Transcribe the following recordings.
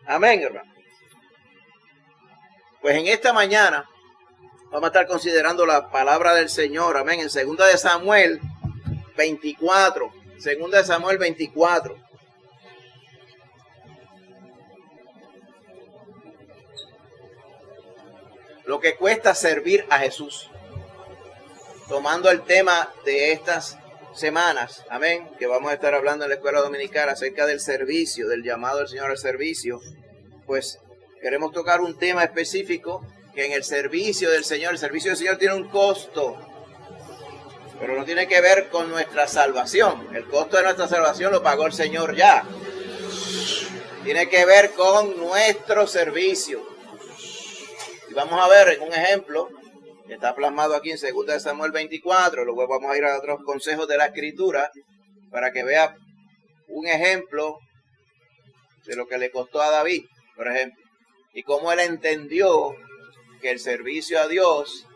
Amén, hermano. Pues en esta mañana vamos a estar considerando la palabra del Señor. Amén. En 2 de Samuel 24. 2 de Samuel 24. Lo que cuesta servir a Jesús. Tomando el tema de estas semanas, amén, que vamos a estar hablando en la escuela dominical acerca del servicio, del llamado del Señor al servicio, pues queremos tocar un tema específico que en el servicio del Señor tiene un costo, pero no tiene que ver con nuestra salvación. El costo de nuestra salvación lo pagó el Señor ya. Tiene que ver con nuestro servicio. Y vamos a ver en un ejemplo que está plasmado aquí en 2 de Samuel 24. Luego vamos a ir a otros consejos de la Escritura para que vea un ejemplo de lo que le costó a David, por ejemplo, y cómo él entendió que el servicio a Dios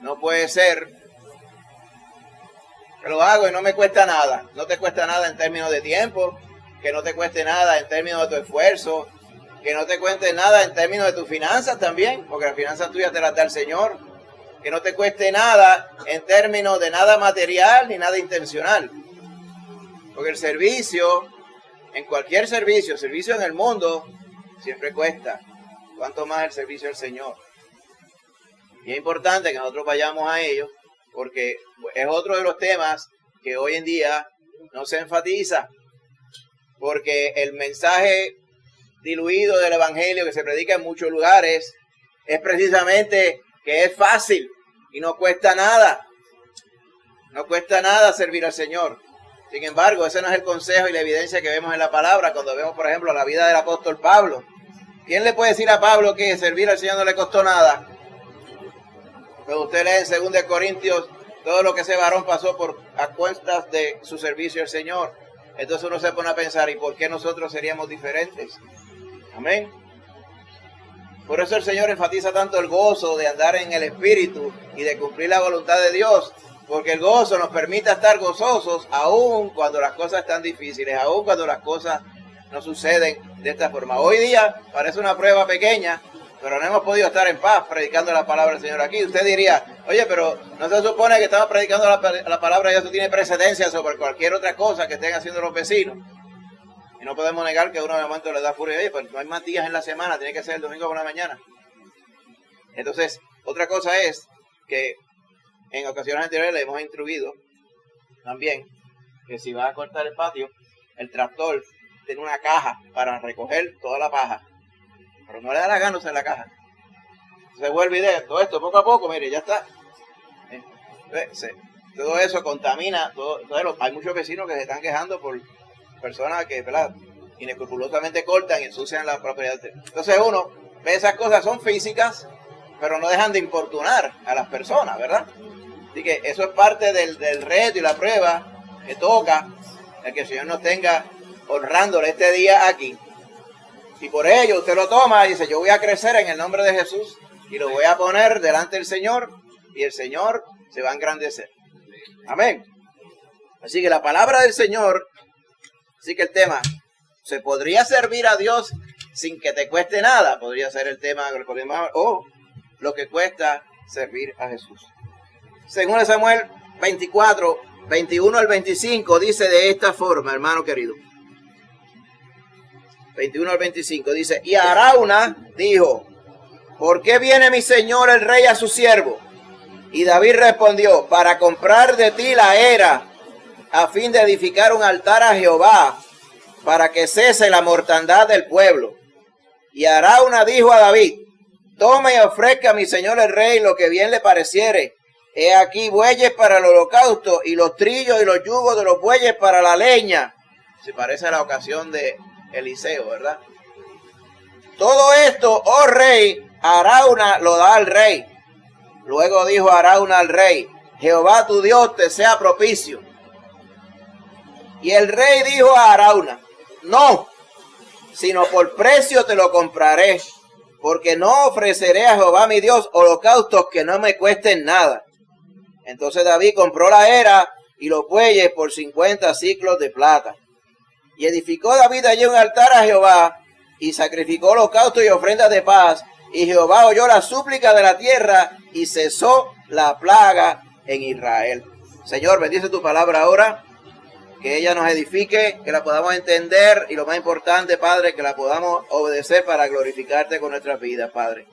no puede ser que lo hago y no me cuesta nada. No te cuesta nada en términos de tiempo, que no te cueste nada en términos de tu esfuerzo, que no te cueste nada en términos de tus finanzas también, porque las finanzas tuyas te las da el Señor. Que no te cueste nada en términos de nada material ni nada intencional. Porque el servicio, en cualquier servicio en el mundo, siempre cuesta. Cuanto más el servicio del Señor. Y es importante que nosotros vayamos a ello, porque es otro de los temas que hoy en día no se enfatiza. Porque el mensaje diluido del Evangelio que se predica en muchos lugares es precisamente que es fácil y no cuesta nada. No cuesta nada servir al Señor. Sin embargo, ese no es el consejo y la evidencia que vemos en la palabra cuando vemos, por ejemplo, la vida del apóstol Pablo. ¿Quién le puede decir a Pablo que servir al Señor no le costó nada? Cuando usted lee en 2 Corintios todo lo que ese varón pasó a cuentas de su servicio al Señor. Entonces uno se pone a pensar, ¿y por qué nosotros seríamos diferentes? Amén. Por eso el Señor enfatiza tanto el gozo de andar en el Espíritu y de cumplir la voluntad de Dios, porque el gozo nos permite estar gozosos aun cuando las cosas están difíciles, aun cuando las cosas no suceden de esta forma. Hoy día parece una prueba pequeña, pero no hemos podido estar en paz predicando la palabra del Señor aquí. Usted diría, oye, pero ¿no se supone que estamos predicando la palabra y eso tiene precedencia sobre cualquier otra cosa que estén haciendo los vecinos? Y no podemos negar que a uno de momento le da furia. Oye, pues no hay más días en la semana, tiene que ser el domingo por la mañana. Entonces, otra cosa es que en ocasiones anteriores le hemos instruido también que si va a cortar el patio, el tractor tiene una caja para recoger toda la paja. Pero no le da la gana usar la caja. Se vuelve idea, todo esto poco a poco, mire, ya está. Todo eso contamina, hay muchos vecinos que se están quejando por personas que, ¿verdad?, inescrupulosamente cortan y ensucian la propiedad. Entonces uno ve esas cosas, son físicas, pero no dejan de importunar a las personas, ¿verdad? Así que eso es parte del reto y la prueba que toca el que el Señor nos tenga honrándole este día aquí. Y por ello usted lo toma y dice, yo voy a crecer en el nombre de Jesús y lo voy a poner delante del Señor y el Señor se va a engrandecer. Amén. Así que la palabra del Señor, así que el tema, ¿se podría servir a Dios sin que te cueste nada? Podría ser el tema, o lo que cuesta servir a Jesús. Según Samuel 24, 21 al 25, dice de esta forma, hermano querido. 21 al 25 dice, y Arauna dijo, ¿por qué viene mi señor el rey a su siervo? Y David respondió, para comprar de ti la era, a fin de edificar un altar a Jehová, para que cese la mortandad del pueblo. Y Arauna dijo a David, tome y ofrezca a mi señor el rey lo que bien le pareciere. He aquí bueyes para el holocausto, y los trillos y los yugos de los bueyes para la leña. Se parece a la ocasión de Eliseo, ¿verdad? Todo esto, oh rey, Arauna lo da al rey. Luego dijo Arauna al rey, Jehová tu Dios te sea propicio. Y el rey dijo a Arauna, no, sino por precio te lo compraré, porque no ofreceré a Jehová mi Dios holocaustos que no me cuesten nada. Entonces David compró la era y los bueyes por 50 siclos de plata. Y edificó David allí un altar a Jehová y sacrificó holocaustos y ofrendas de paz. Y Jehová oyó la súplica de la tierra y cesó la plaga en Israel. Señor, bendice tu palabra ahora, que ella nos edifique, que la podamos entender y lo más importante, Padre, que la podamos obedecer para glorificarte con nuestras vidas, Padre.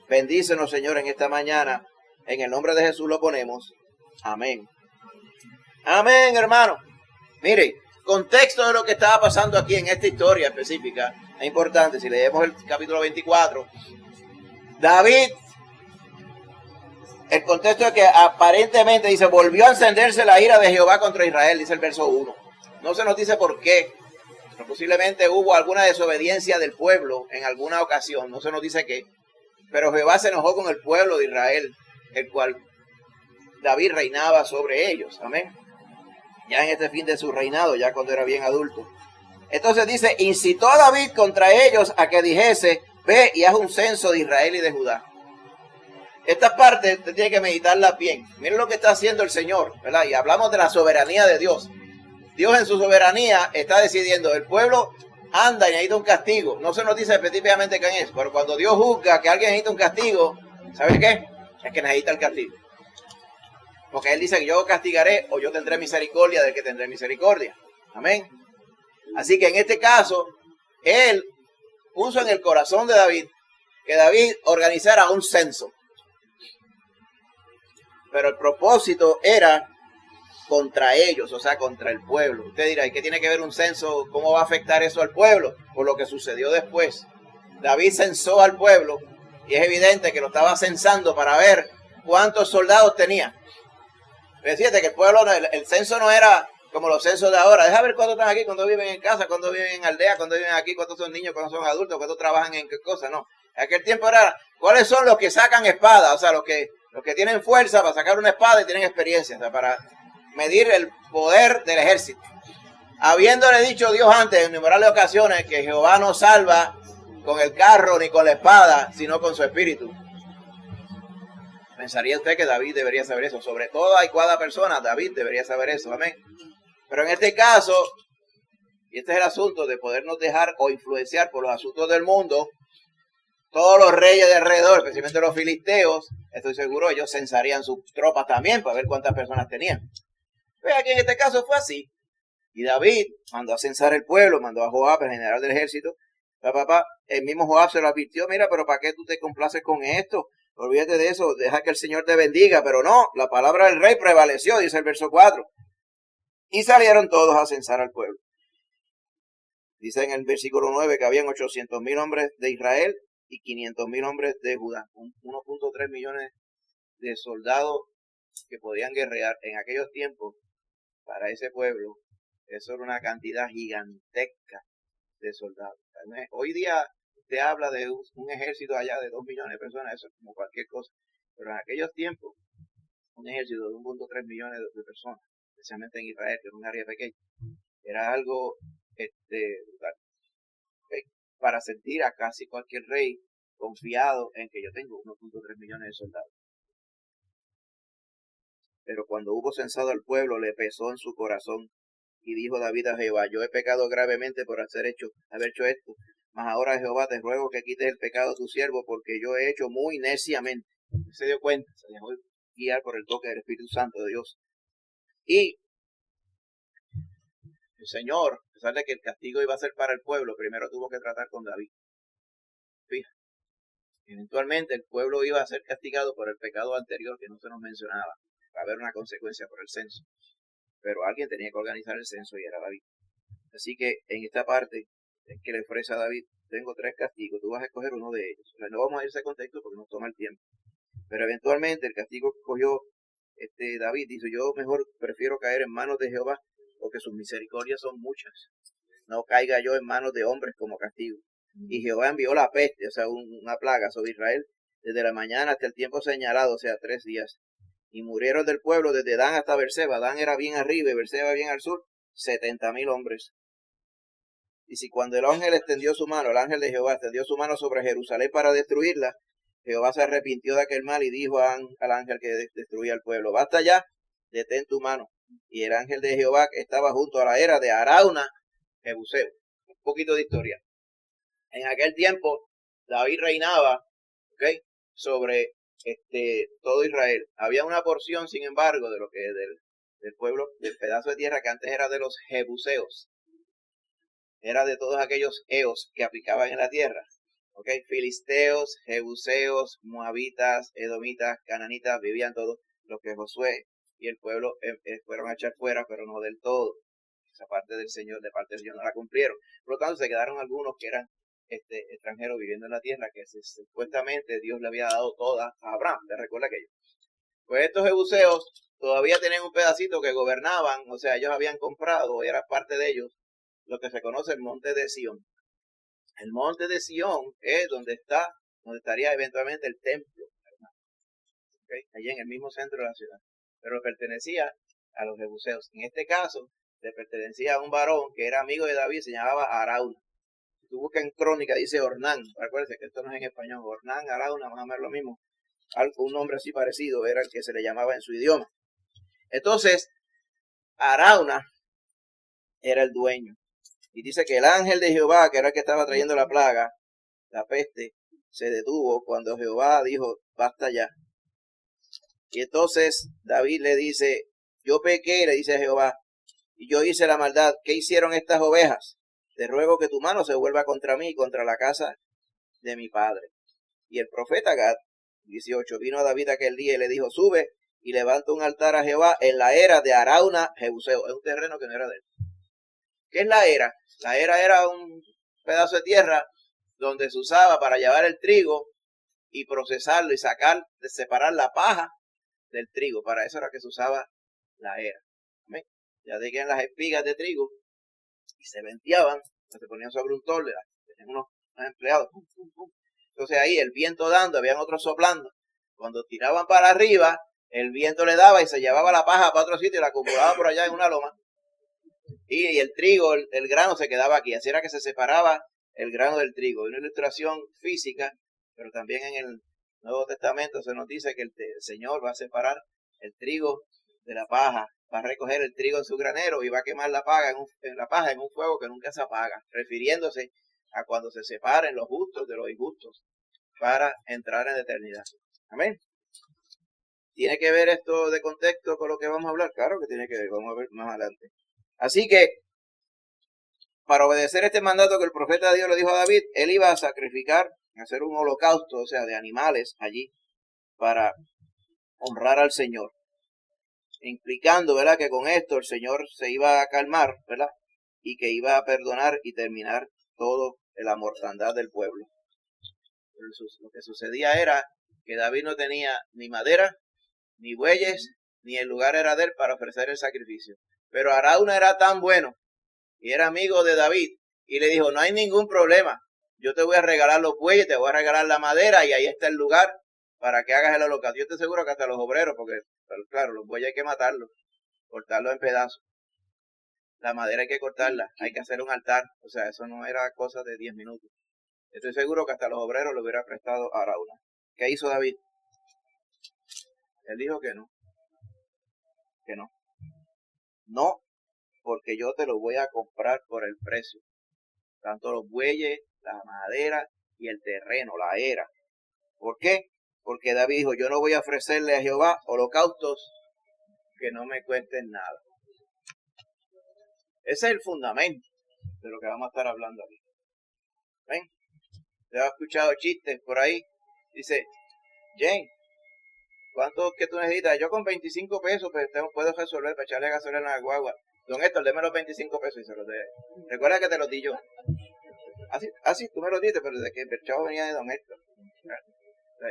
Bendícenos, Señor, en esta mañana. En el nombre de Jesús lo ponemos. Amén. Amén, hermano. Mire, contexto de lo que estaba pasando aquí en esta historia específica es importante. Si leemos el capítulo 24, David, el contexto es que aparentemente dice, volvió a encenderse la ira de Jehová contra Israel, dice el verso 1. No se nos dice por qué, pero posiblemente hubo alguna desobediencia del pueblo en alguna ocasión, no se nos dice qué, pero Jehová se enojó con el pueblo de Israel, el cual David reinaba sobre ellos, amén. Ya en este fin de su reinado, ya cuando era bien adulto. Entonces dice, incitó a David contra ellos a que dijese, ve y haz un censo de Israel y de Judá. Esta parte usted tiene que meditarla bien. Miren lo que está haciendo el Señor, ¿verdad? Y hablamos de la soberanía de Dios. Dios en su soberanía está decidiendo, el pueblo anda y necesita un castigo. No se nos dice específicamente quién es, pero cuando Dios juzga que alguien necesita un castigo, ¿sabe qué? Es que necesita el castigo. Porque Él dice que yo castigaré o yo tendré misericordia del que tendré misericordia. Amén. Así que en este caso, Él puso en el corazón de David que David organizara un censo. Pero el propósito era contra ellos, o sea, contra el pueblo. Usted dirá, ¿y qué tiene que ver un censo? ¿Cómo va a afectar eso al pueblo? Por lo que sucedió después. David censó al pueblo y es evidente que lo estaba censando para ver cuántos soldados tenía. Fíjate que el pueblo, el censo no era como los censos de ahora. Deja ver cuántos están aquí, cuántos viven en casa, cuántos viven en aldea, cuántos viven aquí, cuántos son niños, cuántos son adultos, cuántos trabajan en qué cosa. No, en aquel tiempo era, ¿cuáles son los que sacan espada? O sea, los que tienen fuerza para sacar una espada y tienen experiencia, o sea, para medir el poder del ejército. Habiéndole dicho Dios antes en innumerables ocasiones que Jehová no salva con el carro ni con la espada, sino con su espíritu. Pensaría usted que David debería saber eso. Sobre todo hay cada persona, David debería saber eso. Amén. Pero en este caso, y este es el asunto de podernos dejar o influenciar por los asuntos del mundo, todos los reyes de alrededor, especialmente los filisteos, estoy seguro ellos censarían sus tropas también para ver cuántas personas tenían. Pues aquí en este caso fue así. Y David mandó a censar el pueblo, mandó a Joab, el general del ejército. El mismo Joab se lo advirtió, mira, pero ¿para qué tú te complaces con esto? Olvídate de eso, deja que el Señor te bendiga. Pero no, la palabra del rey prevaleció, dice el verso 4. Y salieron todos a censar al pueblo. Dice en el versículo 9 que habían 800,000 hombres de Israel y 500,000 hombres de Judá. 1.3 millones de soldados que podían guerrear en aquellos tiempos para ese pueblo. Eso era una cantidad gigantesca de soldados. Hoy día te habla de un ejército allá de 2 millones de personas, eso es como cualquier cosa. Pero en aquellos tiempos, un ejército de 1.3 millones de personas, especialmente en Israel, que era un área pequeña, era algo para sentir a casi cualquier rey confiado en que yo tengo 1.3 millones de soldados. Pero cuando hubo censado al pueblo, le pesó en su corazón. Y dijo David a Jehová, yo he pecado gravemente por haber hecho esto. Mas ahora, Jehová, te ruego que quites el pecado a tu siervo, porque yo he hecho muy neciamente. Se dio cuenta, se dejó guiar por el toque del Espíritu Santo de Dios. Y el Señor, a pesar de que el castigo iba a ser para el pueblo, primero tuvo que tratar con David. Fíjate, eventualmente el pueblo iba a ser castigado por el pecado anterior que no se nos mencionaba. Va a haber una consecuencia por el censo. Pero alguien tenía que organizar el censo y era David. Así que en esta parte es que le ofrece a David, tengo 3 castigos, tú vas a escoger uno de ellos. O sea, no vamos a ir a ese contexto porque nos toma el tiempo. Pero eventualmente el castigo que cogió David, dice, yo mejor prefiero caer en manos de Jehová, porque sus misericordias son muchas. No caiga yo en manos de hombres como castigo. Y Jehová envió la peste, o sea, una plaga sobre Israel, desde la mañana hasta el tiempo señalado, o sea, 3 días. Y murieron del pueblo desde Dan hasta Beerseba. Dan era bien arriba y Beerseba bien al sur. 70,000 hombres. Y si cuando el ángel extendió su mano, el ángel de Jehová extendió su mano sobre Jerusalén para destruirla, Jehová se arrepintió de aquel mal y dijo al ángel que destruía al pueblo, basta ya, detén tu mano. Y el ángel de Jehová estaba junto a la era de Arauna, Jebuseo. Un poquito de historia. En aquel tiempo, David reinaba, ¿okay?, sobre todo Israel. Había una porción, sin embargo, de lo que del pueblo, del pedazo de tierra que antes era de los jebuseos. Era de todos aquellos eos que aplicaban en la tierra. ¿Okay? Filisteos, jebuseos, moabitas, edomitas, cananitas, vivían todos los que Josué y el pueblo fueron a echar fuera, pero no del todo. Esa parte del Señor, de parte del Señor, no la cumplieron. Por lo tanto, se quedaron algunos que eran extranjeros viviendo en la tierra, que supuestamente Dios le había dado toda a Abraham. ¿Te recuerda aquello? Pues estos jebuseos todavía tenían un pedacito que gobernaban, o sea, ellos habían comprado, era parte de ellos, lo que se conoce el monte de Sión. El monte de Sión es donde estaría eventualmente el templo, ¿okay?, allí en el mismo centro de la ciudad, pero pertenecía a los jebuseos. En este caso, le pertenecía a un varón que era amigo de David, se llamaba Arauna. Si tú buscas en Crónica, dice Ornán. Acuérdense que esto no es en español. Ornán, Arauna, más o menos lo mismo. Un nombre así parecido era el que se le llamaba en su idioma. Entonces, Arauna era el dueño. Y dice que el ángel de Jehová, que era el que estaba trayendo la plaga, la peste, se detuvo cuando Jehová dijo, basta ya. Y entonces David le dice, yo pequé, le dice a Jehová, y yo hice la maldad. ¿Qué hicieron estas ovejas? Te ruego que tu mano se vuelva contra mí y contra la casa de mi padre. Y el profeta Gad, 18, vino a David aquel día y le dijo, sube y levanta un altar a Jehová en la era de Arauna Jebuseo. Es un terreno que no era de él. ¿Qué es la era? La era era un pedazo de tierra donde se usaba para llevar el trigo y procesarlo y separar la paja del trigo. Para eso era que se usaba la era. ¿Amén? Ya tenían las espigas de trigo y se venteaban, se ponían sobre un torle, tenían unos empleados. Entonces ahí el viento dando, habían otros soplando. Cuando tiraban para arriba, el viento le daba y se llevaba la paja para otro sitio y la acumulaba por allá en una loma. Y el trigo, el grano se quedaba aquí. Así era que se separaba el grano del trigo. Una ilustración física, pero también en el Nuevo Testamento se nos dice que el Señor va a separar el trigo de la paja, va a recoger el trigo en su granero y va a quemar la paja en un fuego que nunca se apaga, refiriéndose a cuando se separen los justos de los injustos para entrar en la eternidad. Amén. ¿Tiene que ver esto de contexto con lo que vamos a hablar? Claro que tiene que ver, vamos a ver más adelante. Así que, para obedecer este mandato que el profeta de Dios le dijo a David, él iba a sacrificar, a hacer un holocausto, o sea, de animales allí, para honrar al Señor. Implicando, ¿verdad?, que con esto el Señor se iba a calmar, ¿verdad?, y que iba a perdonar y terminar todo la mortandad del pueblo. Pero lo que sucedía era que David no tenía ni madera, ni bueyes, ni el lugar era de él para ofrecer el sacrificio. Pero Arauna era tan bueno y era amigo de David y le dijo, no hay ningún problema, yo te voy a regalar los bueyes, te voy a regalar la madera y ahí está el lugar para que hagas el holocausto. Yo te aseguro que hasta los obreros, porque claro, los bueyes hay que matarlos, cortarlos en pedazos. La madera hay que cortarla, hay que hacer un altar, o sea, eso no era cosa de 10 minutos. Estoy seguro que hasta los obreros lo hubiera prestado a Arauna. ¿Qué hizo David? Él dijo que no. Que no. No, porque yo te lo voy a comprar por el precio. Tanto los bueyes, la madera y el terreno, la era. ¿Por qué? Porque David dijo, yo no voy a ofrecerle a Jehová holocaustos que no me cuesten nada. Ese es el fundamento de lo que vamos a estar hablando aquí. ¿Ven? ¿Te has escuchado chistes por ahí? Dice, Jane, ¿cuánto que tú necesitas? Yo con 25 pesos pues, puedo resolver para echarle gasolina a la guagua. Don Héctor, deme los 25 pesos y se los dé. Recuerda que te los di yo. Así, tú me los diste, pero desde que el chavo venía de Don Héctor.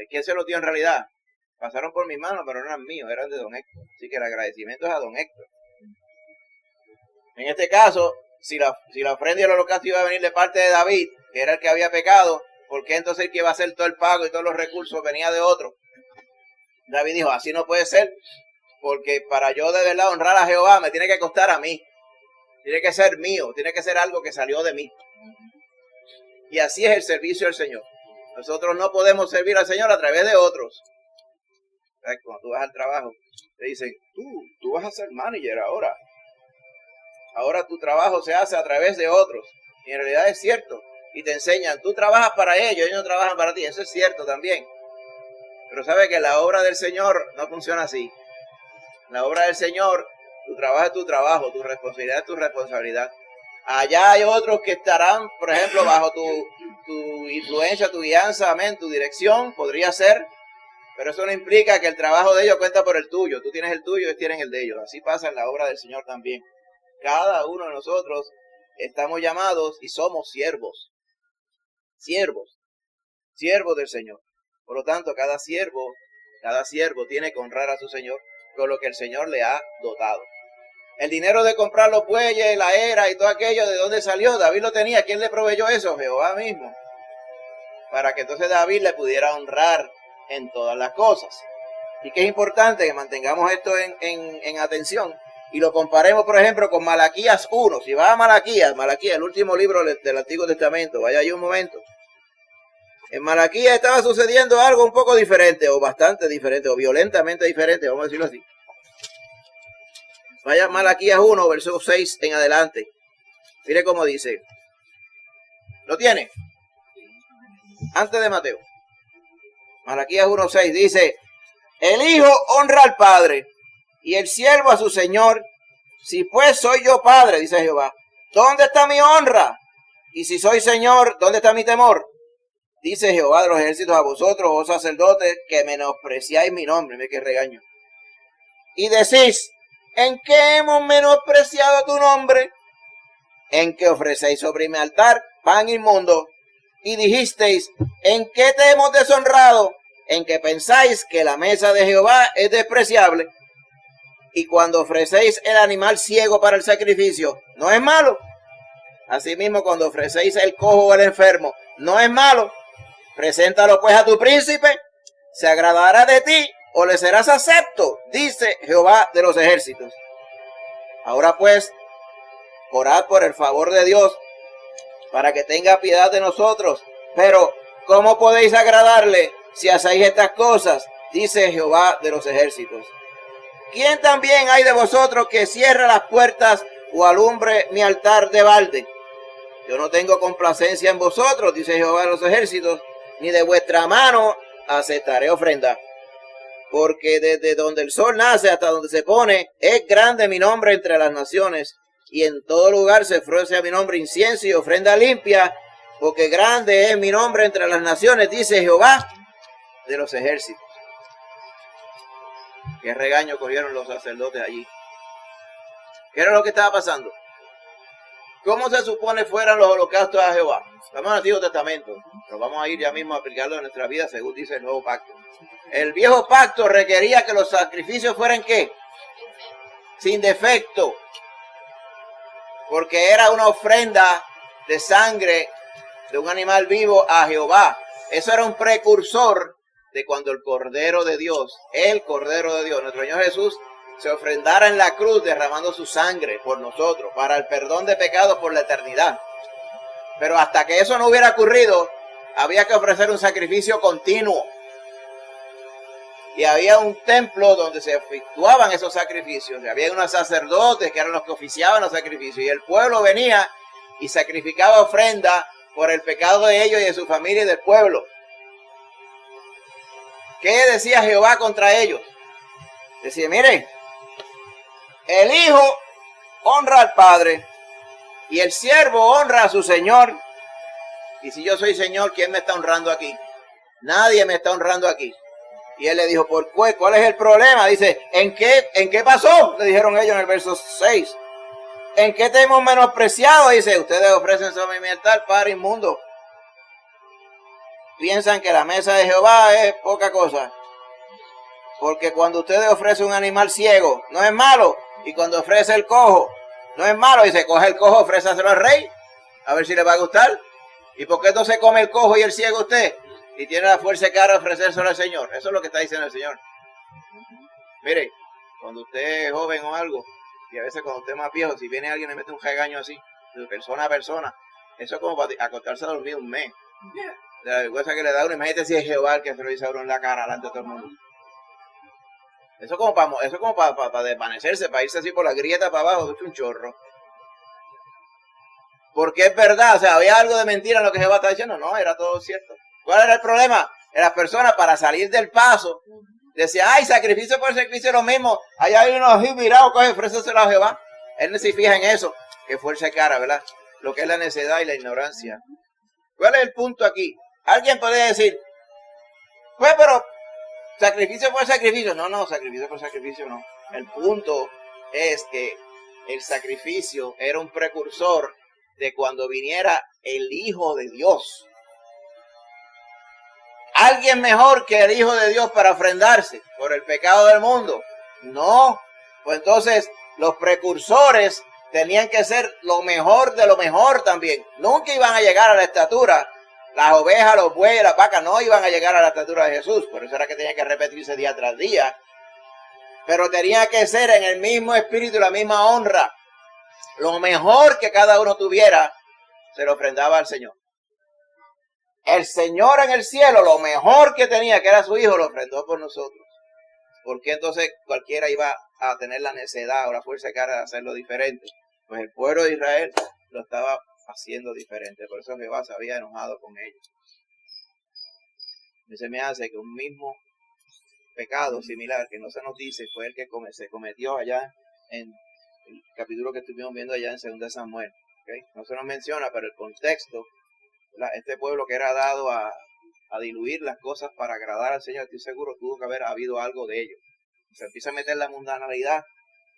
¿Quién se los dio en realidad? Pasaron por mis manos, pero no eran míos, eran de Don Héctor. Así que el agradecimiento es a Don Héctor. En este caso, si la ofrenda y el holocausto iba a venir de parte de David, que era el que había pecado, ¿por qué entonces el que iba a hacer todo el pago y todos los recursos venía de otro? David dijo, así no puede ser, porque para yo de verdad honrar a Jehová me tiene que costar a mí. Tiene que ser mío, tiene que ser algo que salió de mí. Y así es el servicio del Señor. Nosotros no podemos servir al Señor a través de otros. Cuando tú vas al trabajo, te dicen, tú vas a ser manager ahora. Ahora tu trabajo se hace a través de otros. Y en realidad es cierto. y te enseñan, tú trabajas para ellos no trabajan para ti. Eso es cierto también. Pero sabe que la obra del Señor no funciona así. La obra del Señor, tu trabajo es tu trabajo, tu responsabilidad es tu responsabilidad. Allá hay otros que estarán, por ejemplo, bajo tu influencia, tu guianza, amén, tu dirección, podría ser. Pero eso no implica que el trabajo de ellos cuenta por el tuyo. Tú tienes el tuyo, ellos tienen el de ellos. Así pasa en la obra del Señor también. Cada uno de nosotros estamos llamados y somos siervos. Siervos del Señor. Por lo tanto, cada siervo tiene que honrar a su Señor con lo que el Señor le ha dotado. El dinero de comprar los bueyes, la era y todo aquello, ¿de dónde salió? David lo tenía. ¿Quién le proveyó eso? Jehová mismo. Para que entonces David le pudiera honrar en todas las cosas. Y que es importante que mantengamos esto en atención y lo comparemos, por ejemplo, con Malaquías 1. Si vas a Malaquías, el último libro del Antiguo Testamento, vaya ahí un momento. En Malaquías estaba sucediendo algo un poco diferente, o bastante diferente, o violentamente diferente, vamos a decirlo así. Vaya a Malaquías 1, verso 6 en adelante. Mire cómo dice. ¿Lo tiene? Antes de Mateo. Malaquías 1:6 dice, el hijo honra al padre y el siervo a su señor. Si pues soy yo padre, dice Jehová, ¿dónde está mi honra? Y si soy señor, ¿dónde está mi temor? Dice Jehová de los ejércitos a vosotros, oh sacerdotes, que menospreciáis mi nombre. Mire qué regaño. Y decís, ¿en qué hemos menospreciado tu nombre? En que ofrecéis sobre mi altar pan inmundo. Y dijisteis, ¿en qué te hemos deshonrado? En que pensáis que la mesa de Jehová es despreciable. Y cuando ofrecéis el animal ciego para el sacrificio, ¿no es malo? Asimismo, cuando ofrecéis el cojo o el enfermo, ¿no es malo? Preséntalo pues a tu príncipe, se agradará de ti o le serás acepto, dice Jehová de los ejércitos. Ahora pues, orad por el favor de Dios, para que tenga piedad de nosotros. Pero, ¿cómo podéis agradarle si hacéis estas cosas? Dice Jehová de los ejércitos. ¿Quién también hay de vosotros que cierre las puertas o alumbre mi altar de balde? Yo no tengo complacencia en vosotros, dice Jehová de los ejércitos, ni de vuestra mano aceptaré ofrenda. Porque desde donde el sol nace hasta donde se pone, es grande mi nombre entre las naciones. Y en todo lugar se ofrece a mi nombre incienso y ofrenda limpia, porque grande es mi nombre entre las naciones, dice Jehová de los ejércitos. Qué regaño cogieron los sacerdotes allí. ¿Qué era lo que estaba pasando? ¿Cómo se supone fueran los holocaustos a Jehová? Estamos en el Antiguo Testamento, pero vamos a ir ya mismo a aplicarlo en nuestra vida según dice el nuevo pacto. El viejo pacto requería que los sacrificios fueran ¿qué? Sin defecto. Porque era una ofrenda de sangre de un animal vivo a Jehová. Eso era un precursor de cuando el Cordero de Dios, nuestro Señor Jesús, se ofrendara en la cruz derramando su sangre por nosotros, para el perdón de pecados por la eternidad. Pero hasta que eso no hubiera ocurrido, había que ofrecer un sacrificio continuo. Y había un templo donde se efectuaban esos sacrificios. Y había unos sacerdotes que eran los que oficiaban los sacrificios. Y el pueblo venía y sacrificaba ofrenda por el pecado de ellos y de su familia y del pueblo. ¿Qué decía Jehová contra ellos? Decía, mire, el hijo honra al padre y el siervo honra a su señor. Y si yo soy señor, ¿quién me está honrando aquí? Nadie me está honrando aquí. Y él le dijo, ¿por qué? ¿Cuál es el problema? Dice, ¿en qué pasó? Le dijeron ellos en el verso 6. ¿En qué te hemos menospreciado? Dice, ustedes ofrecen sobre mi altar para inmundo. Piensan que la mesa de Jehová es poca cosa. Porque cuando ustedes ofrecen un animal ciego, no es malo. Y cuando ofrece el cojo, no es malo. Dice, coge el cojo, ofrézaselo al rey. A ver si le va a gustar. ¿Y por qué no se come el cojo y el ciego usted? Y tiene la fuerza de cara a ofrecérselo al Señor. Eso es lo que está diciendo el Señor. Mire, cuando usted es joven o algo, y a veces cuando usted es más viejo, si viene alguien y le mete un regaño así, de persona a persona, eso es como para acostarse a dormir un mes. De la vergüenza que le da uno, imagínate si es Jehová el que se lo dice a uno en la cara delante de todo el mundo. Eso es como para desvanecerse, para irse así por la grieta para abajo, es un chorro. Porque es verdad, o sea, había algo de mentira en lo que Jehová está diciendo. No, era todo cierto. ¿Cuál era el problema? Las personas para salir del paso decían, ay, sacrificio por sacrificio es lo mismo. Allá hay unos mirados, coge, ofréceselo a Jehová. Él no se fija en eso, que fuerza de cara, ¿verdad? Lo que es la necedad y la ignorancia. ¿Cuál es el punto aquí? Alguien podría decir, pues, pero sacrificio por sacrificio. No, sacrificio por sacrificio no. El punto es que el sacrificio era un precursor de cuando viniera el Hijo de Dios. ¿Alguien mejor que el Hijo de Dios para ofrendarse por el pecado del mundo? No. Pues entonces los precursores tenían que ser lo mejor de lo mejor también. Nunca iban a llegar a la estatura. Las ovejas, los bueyes, las vacas no iban a llegar a la estatura de Jesús. Por eso era que tenía que repetirse día tras día. Pero tenía que ser en el mismo espíritu y la misma honra. Lo mejor que cada uno tuviera, se lo ofrendaba al Señor. El Señor en el cielo, lo mejor que tenía, que era su Hijo, lo ofrendó por nosotros. ¿Por qué entonces cualquiera iba a tener la necedad o la fuerza de cara de hacerlo diferente? Pues el pueblo de Israel lo estaba haciendo diferente. Por eso Jehová se había enojado con ellos. Y se me hace que un mismo pecado similar que no se nos dice fue el que se cometió allá en el capítulo que estuvimos viendo allá en 2 Samuel. ¿Okay? No se nos menciona, pero el contexto, este pueblo que era dado a diluir las cosas para agradar al Señor, estoy seguro tuvo que haber habido algo de ello. Se empieza a meter la mundanalidad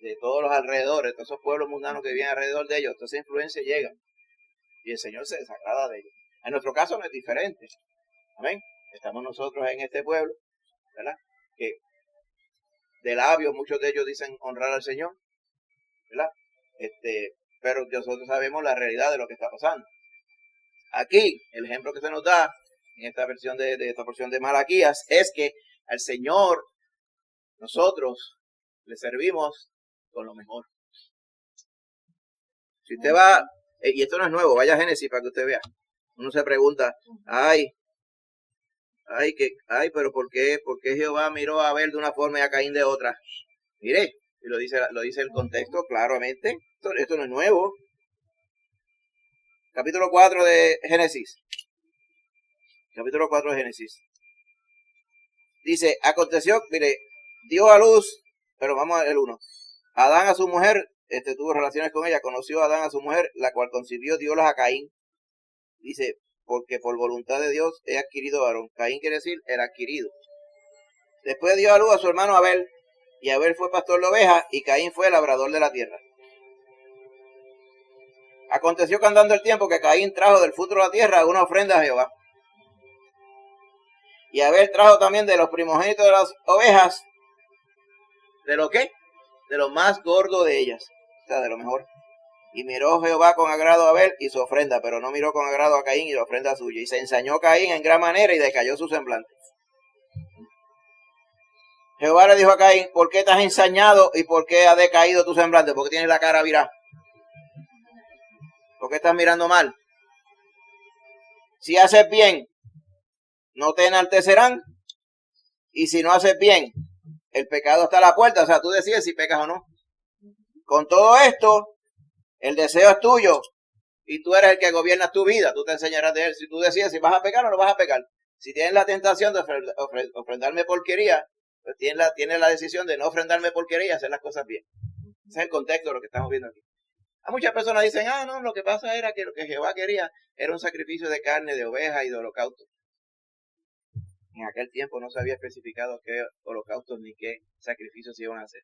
de todos los alrededores, todos esos pueblos mundanos que viven alrededor de ellos, toda esa influencia llega y el Señor se desagrada de ellos. En nuestro caso no es diferente. Amén. Estamos nosotros en este pueblo, ¿verdad? Que de labios muchos de ellos dicen honrar al Señor, ¿verdad? Pero nosotros sabemos la realidad de lo que está pasando. Aquí, el ejemplo que se nos da en esta versión de esta porción de Malaquías es que al Señor nosotros le servimos con lo mejor. Si usted va, y esto no es nuevo, vaya a Génesis para que usted vea. Uno se pregunta, pero ¿por qué Jehová miró a Abel de una forma y a Caín de otra? Mire, y lo dice el contexto claramente. Esto no es nuevo. Capítulo 4 de Génesis. Capítulo 4 de Génesis. Dice, aconteció, mire, dio a luz, pero vamos al 1. Adán a su mujer, tuvo relaciones con ella, conoció a Adán a su mujer, la cual concibió, diólos a Caín. Dice, porque por voluntad de Dios he adquirido a Aarón. Caín quiere decir el adquirido. Después dio a luz a su hermano Abel, y Abel fue pastor de ovejas, y Caín fue labrador de la tierra. Aconteció que andando el tiempo que Caín trajo del fruto de la tierra una ofrenda a Jehová. Y Abel trajo también de los primogénitos de las ovejas, ¿de lo qué? De lo más gordo de ellas, o sea, de lo mejor. Y miró Jehová con agrado a Abel y su ofrenda, pero no miró con agrado a Caín y la ofrenda suya. Y se ensañó Caín en gran manera y decayó su semblante. Jehová le dijo a Caín, ¿por qué te has ensañado y por qué ha decaído tu semblante? ¿Por qué tienes la cara virada? ¿Por qué estás mirando mal? Si haces bien, no te enaltecerán. Y si no haces bien, el pecado está a la puerta. O sea, tú decides si pecas o no. Con todo esto, el deseo es tuyo. Y tú eres el que gobierna tu vida. Tú te enseñarás de él. Si tú decides si vas a pecar o no vas a pecar. Si tienes la tentación de ofrendarme porquería, pues tienes la decisión de no ofrendarme porquería y hacer las cosas bien. Ese es el contexto de lo que estamos viendo aquí. A muchas personas dicen, no, lo que pasa era que lo que Jehová quería era un sacrificio de carne, de oveja y de holocausto. En aquel tiempo no se había especificado qué holocaustos ni qué sacrificios se iban a hacer.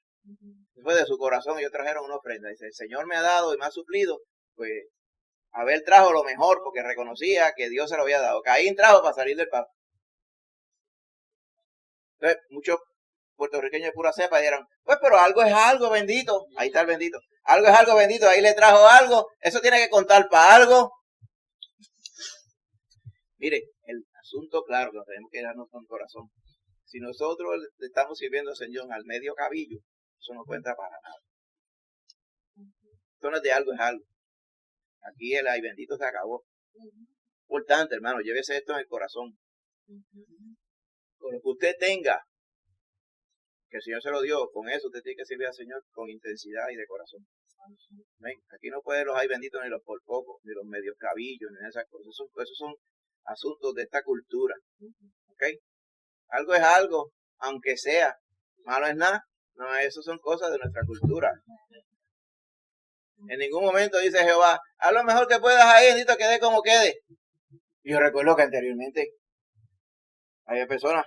Después de su corazón ellos trajeron una ofrenda. Dice, el Señor me ha dado y me ha suplido. Pues Abel trajo lo mejor porque reconocía que Dios se lo había dado. Caín trajo para salir del papo. Entonces muchos puertorriqueños de pura cepa dijeron, pues pero algo es algo, bendito. Ahí está el bendito. Algo es algo, bendito. Ahí le trajo algo. Eso tiene que contar para algo. Mire, el asunto claro, lo tenemos que darnos con corazón. Si nosotros le estamos sirviendo al Señor al medio cabillo, eso no cuenta para nada. Esto no es de algo, es algo. Aquí el ay bendito se acabó. Importante, hermano, llévese esto en el corazón. Con lo que usted tenga, que el Señor se lo dio, con eso usted tiene que servir al Señor con intensidad y de corazón. ¿Ven? Aquí no pueden los hay benditos ni los por poco, ni los medios cabillos, ni esas cosas. Esos son asuntos de esta cultura. ¿Ok? Algo es algo, aunque sea. Malo es nada. No, eso son cosas de nuestra cultura. En ningún momento dice Jehová, haz lo mejor que puedas ahí, bendito, quede como quede. Y yo recuerdo que anteriormente había personas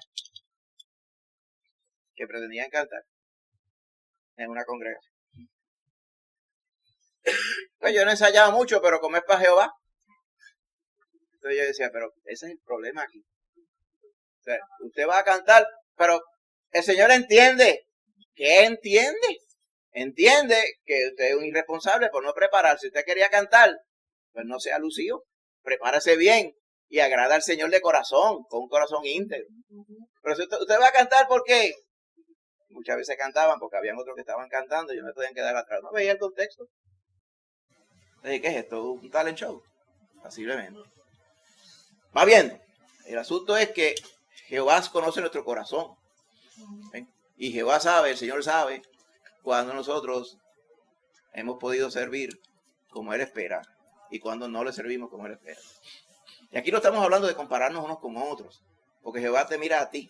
que pretendían cantar en una congregación. Pues yo no ensayaba mucho, pero como es para Jehová. Entonces yo decía, pero ese es el problema aquí. O sea, usted va a cantar, pero el Señor entiende. ¿Qué entiende? Entiende que usted es un irresponsable por no prepararse. Si usted quería cantar, pues no sea lucido. Prepárese bien y agrada al Señor de corazón, con un corazón íntegro. Pero si usted va a cantar, ¿por qué? Muchas veces cantaban porque habían otros que estaban cantando y yo me podían quedar atrás. No veía el contexto. Entonces, ¿qué es esto? ¿Un talent show? Posiblemente. Va bien. El asunto es que Jehová conoce nuestro corazón. ¿Ven? Y Jehová sabe, el Señor sabe, cuando nosotros hemos podido servir como Él espera y cuando no le servimos como Él espera. Y aquí no estamos hablando de compararnos unos con otros, porque Jehová te mira a ti.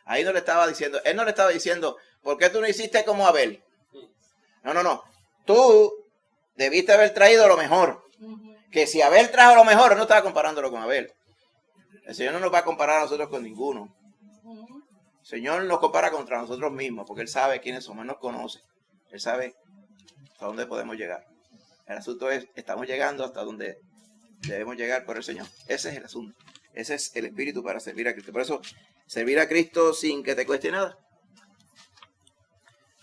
Ahí no le estaba diciendo, Él no le estaba diciendo, ¿por qué tú no hiciste como Abel? No. Tú debiste haber traído lo mejor. Que si Abel trajo lo mejor, Él no estaba comparándolo con Abel. El Señor no nos va a comparar a nosotros con ninguno. El Señor nos compara contra nosotros mismos, porque Él sabe quiénes somos, Él nos conoce. Él sabe hasta dónde podemos llegar. El asunto es, estamos llegando hasta donde debemos llegar por el Señor. Ese es el asunto. Ese es el espíritu para servir a Cristo. Por eso, servir a Cristo sin que te cueste nada.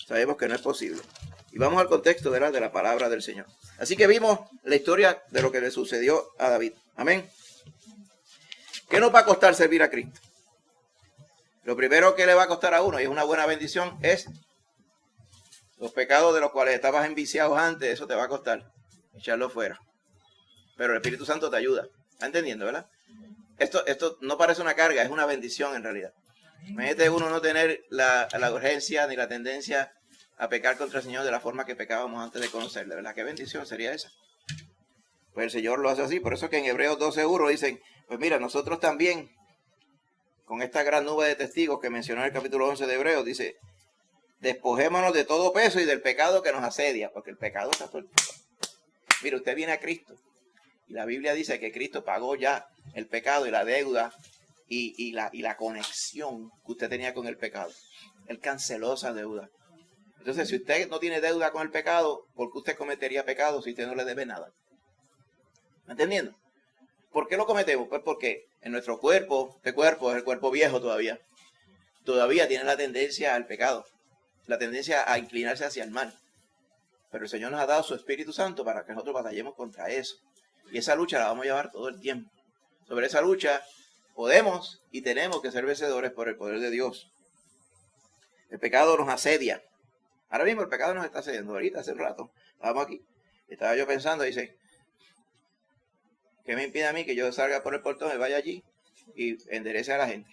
Sabemos que no es posible. Y vamos al contexto de la palabra del Señor. Así que vimos la historia de lo que le sucedió a David. Amén. ¿Qué nos va a costar servir a Cristo? Lo primero que le va a costar a uno, y es una buena bendición, es los pecados de los cuales estabas enviciados antes. Eso te va a costar echarlo fuera. Pero el Espíritu Santo te ayuda. ¿Está entendiendo, verdad? Esto no parece una carga, es una bendición en realidad. Imagínate uno no tener la urgencia ni la tendencia a pecar contra el Señor de la forma que pecábamos antes de conocerle, ¿verdad? ¿Qué bendición sería esa? Pues el Señor lo hace así. Por eso que en Hebreos 12:1 dicen, pues mira, nosotros también, con esta gran nube de testigos que mencionó en el capítulo 11 de Hebreos, dice, despojémonos de todo peso y del pecado que nos asedia, porque el pecado está todo el tiempo. Mira, usted viene a Cristo y la Biblia dice que Cristo pagó ya el pecado y la deuda y la conexión que usted tenía con el pecado. Él canceló esa deuda. Entonces, si usted no tiene deuda con el pecado, ¿por qué usted cometería pecado si usted no le debe nada? ¿Me entendiendo? ¿Por qué lo cometemos? Pues porque en nuestro cuerpo, este cuerpo es el cuerpo viejo todavía tiene la tendencia al pecado, la tendencia a inclinarse hacia el mal. Pero el Señor nos ha dado su Espíritu Santo para que nosotros batallemos contra eso. Y esa lucha la vamos a llevar todo el tiempo. Sobre esa lucha podemos y tenemos que ser vencedores por el poder de Dios. El pecado nos asedia. Ahora mismo el pecado nos está asediando. Ahorita, hace un rato, estábamos aquí. Estaba yo pensando, dice, ¿qué me impide a mí que yo salga por el portón y vaya allí y enderece a la gente?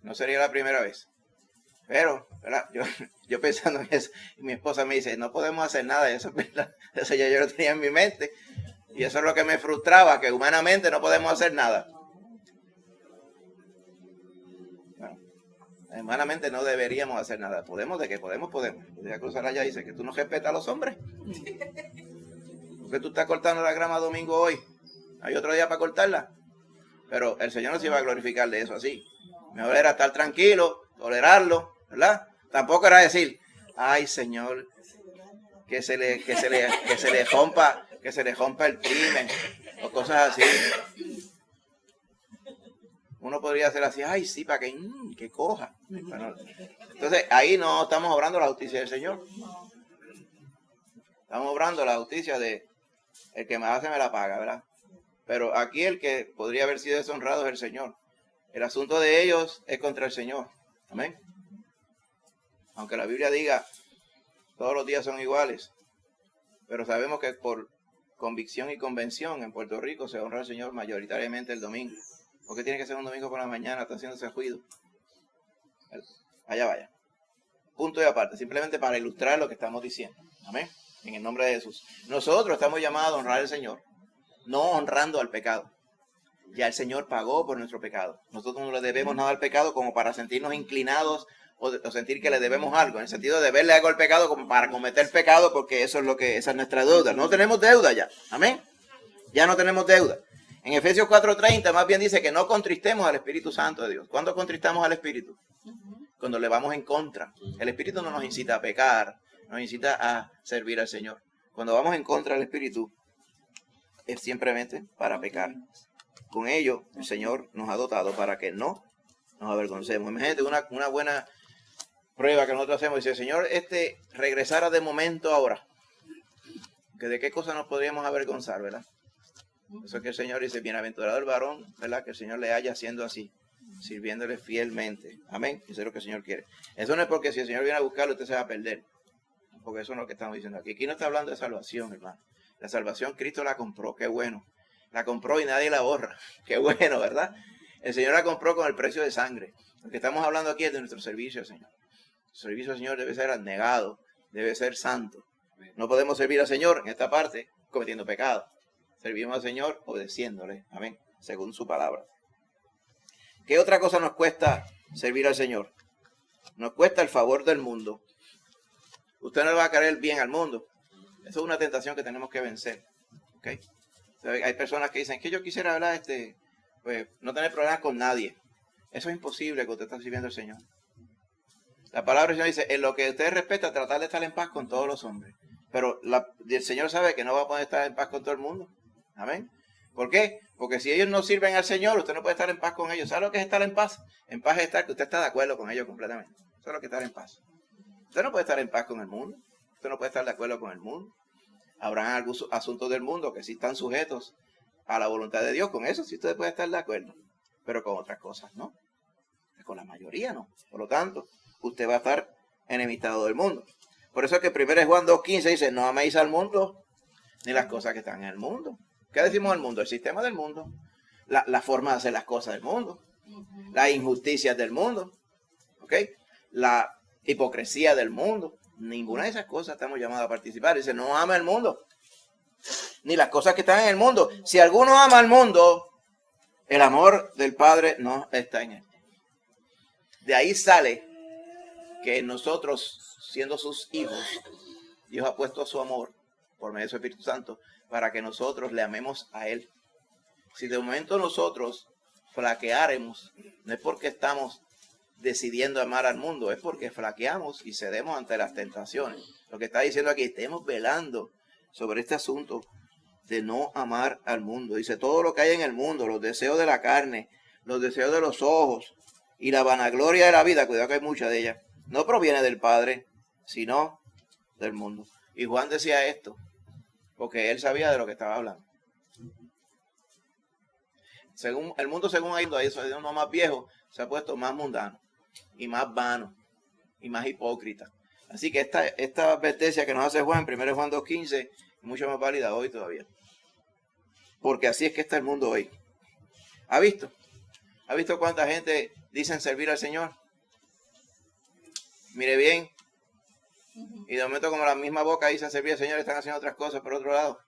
No sería la primera vez. Pero, ¿verdad? Yo pensando en eso, y mi esposa me dice, no podemos hacer nada. Y eso, ¿verdad? Eso ya yo lo tenía en mi mente. Y eso es lo que me frustraba, que humanamente no podemos hacer nada. Bueno, humanamente no deberíamos hacer nada. Podemos, de que podemos. Ya cruzar allá dice que tú no respetas a los hombres. Porque tú estás cortando la grama domingo hoy. Hay otro día para cortarla. Pero el Señor no se iba a glorificar de eso así. Mejor era estar tranquilo, tolerarlo, ¿verdad? Tampoco era decir, ay Señor, que se le rompa el crimen o cosas así. Uno podría hacer así, ay sí, para que coja. Bueno, entonces ahí no estamos obrando la justicia del Señor. Estamos obrando la justicia de el que me hace me la paga, ¿verdad? Pero aquí el que podría haber sido deshonrado es el Señor. El asunto de ellos es contra el Señor. Amén. Aunque la Biblia diga, todos los días son iguales. Pero sabemos que por convicción y convención en Puerto Rico se honra al Señor mayoritariamente el domingo. ¿Por qué tiene que ser un domingo por la mañana? Está haciendo ese ruido. Allá vaya. Punto y aparte. Simplemente para ilustrar lo que estamos diciendo. Amén. en el nombre de Jesús. Nosotros estamos llamados a honrar al Señor, no honrando al pecado. Ya el Señor pagó por nuestro pecado. Nosotros no le debemos nada al pecado como para sentirnos inclinados o sentir que le debemos algo, en el sentido de deberle algo al pecado como para cometer pecado, porque eso es lo que, esa es nuestra deuda. No tenemos deuda ya. Amén. Ya no tenemos deuda. En Efesios 4:30 más bien dice que no contristemos al Espíritu Santo de Dios. ¿Cuándo contristamos al Espíritu? Cuando le vamos en contra. El Espíritu no nos incita a pecar, nos incita a servir al Señor. Cuando vamos en contra del Espíritu es simplemente para pecar. Con ello el Señor nos ha dotado para que no nos avergoncemos. Imagínate una buena prueba que nosotros hacemos. Dice, Señor, regresara de momento ahora. Que de qué cosa nos podríamos avergonzar, ¿verdad? Eso es que el Señor dice, bienaventurado el varón, ¿verdad? Que el Señor le haya haciendo así, sirviéndole fielmente. Amén. Eso es lo que el Señor quiere. Eso no es porque si el Señor viene a buscarlo, usted se va a perder. Porque eso es lo que estamos diciendo aquí. Aquí no está hablando de salvación, hermano. La salvación Cristo la compró, qué bueno. La compró y nadie la borra. Qué bueno, ¿verdad? El Señor la compró con el precio de sangre. Lo que estamos hablando aquí es de nuestro servicio al Señor. El servicio al Señor debe ser abnegado, debe ser santo. No podemos servir al Señor en esta parte cometiendo pecado. Servimos al Señor obedeciéndole. Amén. Según su palabra. ¿Qué otra cosa nos cuesta servir al Señor? Nos cuesta el favor del mundo. Usted no le va a caer bien al mundo. Eso es una tentación que tenemos que vencer. ¿Okay? Hay personas que dicen que yo quisiera hablar, pues, no tener problemas con nadie. Eso es imposible que usted esté sirviendo al Señor. La palabra del Señor dice, en lo que usted respeta, tratar de estar en paz con todos los hombres. Pero el Señor sabe que no va a poder estar en paz con todo el mundo. Amén. ¿Por qué? Porque si ellos no sirven al Señor, usted no puede estar en paz con ellos. ¿Sabe lo que es estar en paz? En paz es estar que usted está de acuerdo con ellos completamente. Eso es lo que es estar en paz. Usted no puede estar en paz con el mundo. Usted no puede estar de acuerdo con el mundo. Habrán algunos asuntos del mundo que sí están sujetos a la voluntad de Dios. Con eso sí usted puede estar de acuerdo. Pero con otras cosas no. Con la mayoría no. Por lo tanto, usted va a estar enemistado del mundo. Por eso es que 1 Juan 2:15 dice, no améis al mundo ni las cosas que están en el mundo. ¿Qué decimos del mundo? El sistema del mundo. La forma de hacer las cosas del mundo. Las injusticias del mundo. ¿Ok? La hipocresía del mundo. Ninguna de esas cosas estamos llamados a participar. Dice, no ama el mundo. Ni las cosas que están en el mundo. Si alguno ama al mundo, el amor del Padre no está en él. De ahí sale que nosotros, siendo sus hijos, Dios ha puesto su amor por medio de su Espíritu Santo para que nosotros le amemos a Él. Si de momento nosotros flaqueáremos, no es porque estamos decidiendo amar al mundo, es porque flaqueamos y cedemos ante las tentaciones. Lo que está diciendo aquí, estemos velando sobre este asunto de no amar al mundo. Dice, todo lo que hay en el mundo, los deseos de la carne, los deseos de los ojos y la vanagloria de la vida, cuidado que hay mucha de ella, no proviene del Padre, sino del mundo. Y Juan decía esto, porque él sabía de lo que estaba hablando. Según el mundo, según ha ido ahí, eso es uno más viejo, se ha puesto más mundano, y más vano, y más hipócrita. Así que esta advertencia que nos hace Juan, 1 Juan 2:15, es mucho más válida hoy todavía. Porque así es que está el mundo hoy. ¿Ha visto? ¿Ha visto cuánta gente dicen servir al Señor? Mire bien. Y de momento, como la misma boca dice servir al Señor, están haciendo otras cosas por otro lado.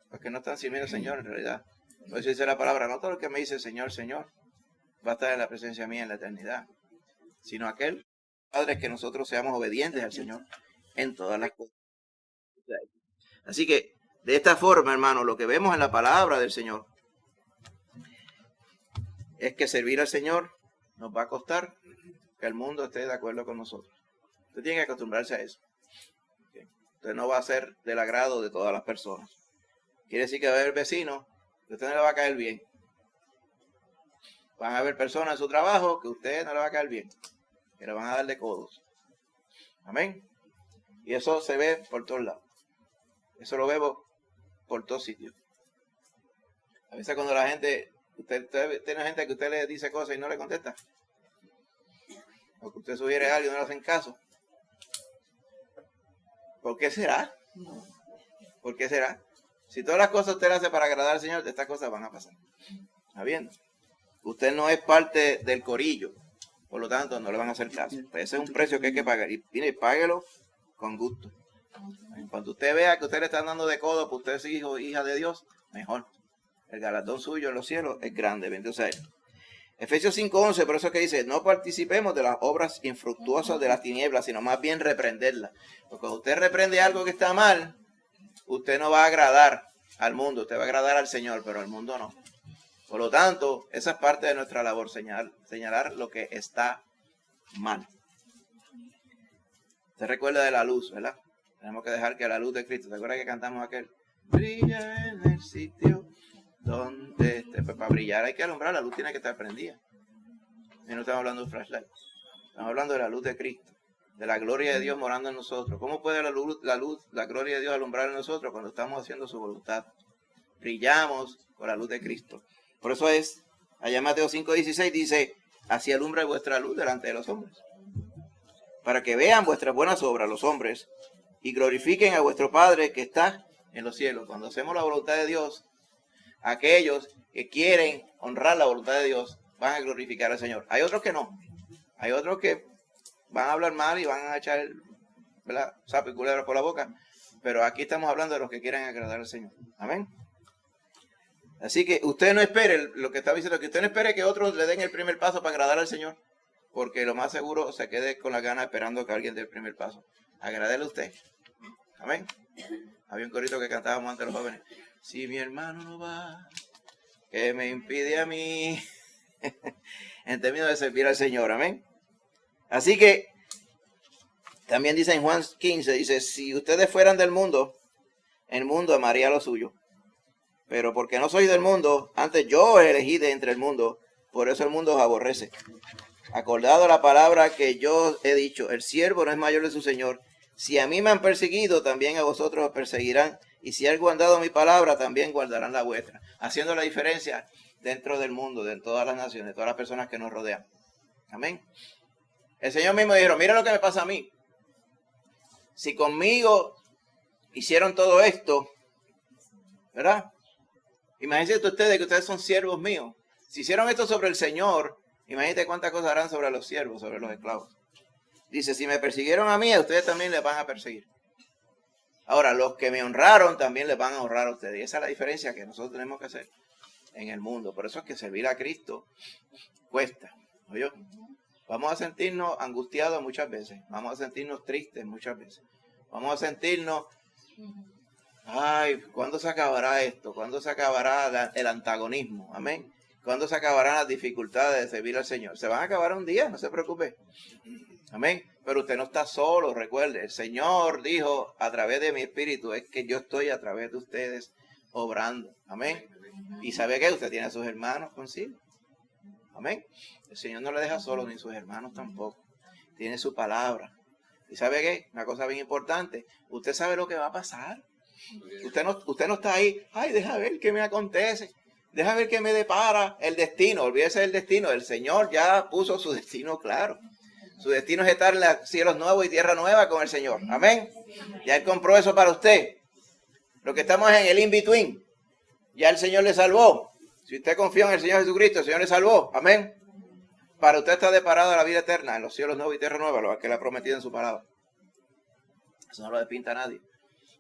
Porque no están sirviendo al Señor en realidad. Por eso dice la palabra, no todo lo que me dice Señor, Señor, va a estar en la presencia mía en la eternidad. Sino aquel, Padre, es que nosotros seamos obedientes al Señor en todas las cosas. Así que, de esta forma, hermano, lo que vemos en la palabra del Señor es que servir al Señor nos va a costar que el mundo esté de acuerdo con nosotros. Usted tiene que acostumbrarse a eso. Usted no va a ser del agrado de todas las personas. Quiere decir que va a haber vecinos que a usted no le va a caer bien. Van a haber personas en su trabajo que a usted no le va a caer bien, que le van a dar de codos. Amén. Y eso se ve por todos lados. Eso lo vemos por todos sitios. A veces cuando la gente, usted tiene gente que usted le dice cosas y no le contesta. O que usted sugiere algo y no le hacen caso. ¿Por qué será? ¿Por qué será? Si todas las cosas usted las hace para agradar al Señor, estas cosas van a pasar. ¿Está viendo? Usted no es parte del corillo. Por lo tanto, no le van a hacer caso. Pues ese es un precio que hay que pagar. Y mire, páguelo con gusto. Cuando usted vea que usted le están dando de codo, pues usted es hijo o hija de Dios, mejor. El galardón suyo en los cielos es grande, bendito sea Él. Efesios 5:11, por eso es que dice, no participemos de las obras infructuosas de las tinieblas, sino más bien reprenderlas. Porque cuando usted reprende algo que está mal, usted no va a agradar al mundo, usted va a agradar al Señor, pero al mundo no. Por lo tanto, esa es parte de nuestra labor, señalar lo que está mal. Se recuerda de la luz, ¿verdad? Tenemos que dejar que la luz de Cristo, ¿te acuerdas que cantamos aquel? Brilla en el sitio donde esté. Pues para brillar hay que alumbrar, la luz tiene que estar prendida. Y no estamos hablando de flashlight, estamos hablando de la luz de Cristo, de la gloria de Dios morando en nosotros. ¿Cómo puede la gloria de Dios alumbrar en nosotros cuando estamos haciendo su voluntad? Brillamos con la luz de Cristo. Por eso es, allá en Mateo 5:16 dice, así alumbra vuestra luz delante de los hombres, para que vean vuestras buenas obras los hombres y glorifiquen a vuestro Padre que está en los cielos. Cuando hacemos la voluntad de Dios, aquellos que quieren honrar la voluntad de Dios van a glorificar al Señor. Hay otros que no. Hay otros que van a hablar mal y van a echar, ¿verdad?, sapo y culebra por la boca. Pero aquí estamos hablando de los que quieren agradar al Señor. Amén. Así que usted no espere, lo que está diciendo, que usted no espere que otros le den el primer paso para agradar al Señor. Porque lo más seguro se quede con la gana esperando que alguien dé el primer paso. Agradele a usted. Amén. Había un corito que cantábamos antes los jóvenes. Si mi hermano no va, ¿qué me impide a mí? En términos de servir al Señor. Amén. Así que también dice en Juan 15, dice, si ustedes fueran del mundo, el mundo amaría lo suyo. Pero porque no soy del mundo, antes yo os elegí de entre el mundo, por eso el mundo os aborrece. Acordado la palabra que yo he dicho, el siervo no es mayor de su señor. Si a mí me han perseguido, también a vosotros os perseguirán. Y si han guardado mi palabra, también guardarán la vuestra. Haciendo la diferencia dentro del mundo, de todas las naciones, de todas las personas que nos rodean. Amén. El Señor mismo dijo, mira lo que me pasa a mí. Si conmigo hicieron todo esto, ¿verdad? Imagínense ustedes que ustedes son siervos míos. Si hicieron esto sobre el Señor, imagínate cuántas cosas harán sobre los siervos, sobre los esclavos. Dice, si me persiguieron a mí, a ustedes también les van a perseguir. Ahora, los que me honraron también les van a honrar a ustedes. Y esa es la diferencia que nosotros tenemos que hacer en el mundo. Por eso es que servir a Cristo cuesta. ¿Oyó? Vamos a sentirnos angustiados muchas veces. Vamos a sentirnos tristes muchas veces. Vamos a sentirnos, ay, ¿cuándo se acabará esto? ¿Cuándo se acabará el antagonismo? Amén. ¿Cuándo se acabarán las dificultades de servir al Señor? Se van a acabar un día, no se preocupe. Amén. Pero usted no está solo, recuerde. El Señor dijo a través de mi espíritu, es que yo estoy a través de ustedes obrando. Amén. Y sabe que usted tiene a sus hermanos consigo. Amén. El Señor no le deja solo, ni sus hermanos tampoco. Tiene su palabra. ¿Y sabe qué? Una cosa bien importante. Usted sabe lo que va a pasar. Usted no está ahí, ay, deja ver qué me acontece. Deja ver qué me depara el destino. Olvídese del destino. El Señor ya puso su destino claro. Su destino es estar en los cielos nuevos y tierra nueva con el Señor. Amén. Ya Él compró eso para usted. Lo que estamos en el in-between. Ya el Señor le salvó. Si usted confía en el Señor Jesucristo, el Señor le salvó. Amén. Para usted está deparada la vida eterna en los cielos nuevos y tierra nueva, lo que Él ha prometido en su palabra. Eso no lo despinta a nadie.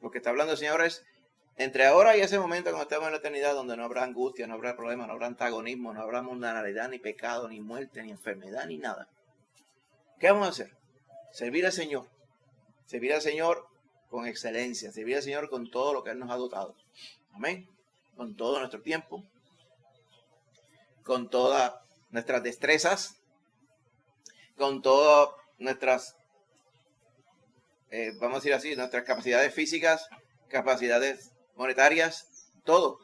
Lo que está hablando el Señor es entre ahora y ese momento cuando estemos en la eternidad, donde no habrá angustia, no habrá problema, no habrá antagonismo, no habrá mundanalidad, ni pecado, ni muerte, ni enfermedad, ni nada. ¿Qué vamos a hacer? Servir al Señor. Servir al Señor con excelencia. Servir al Señor con todo lo que Él nos ha dotado. Amén. Con todo nuestro tiempo. Con todas nuestras destrezas. Con todas nuestras, vamos a decir así, nuestras capacidades físicas, capacidades monetarias, todo.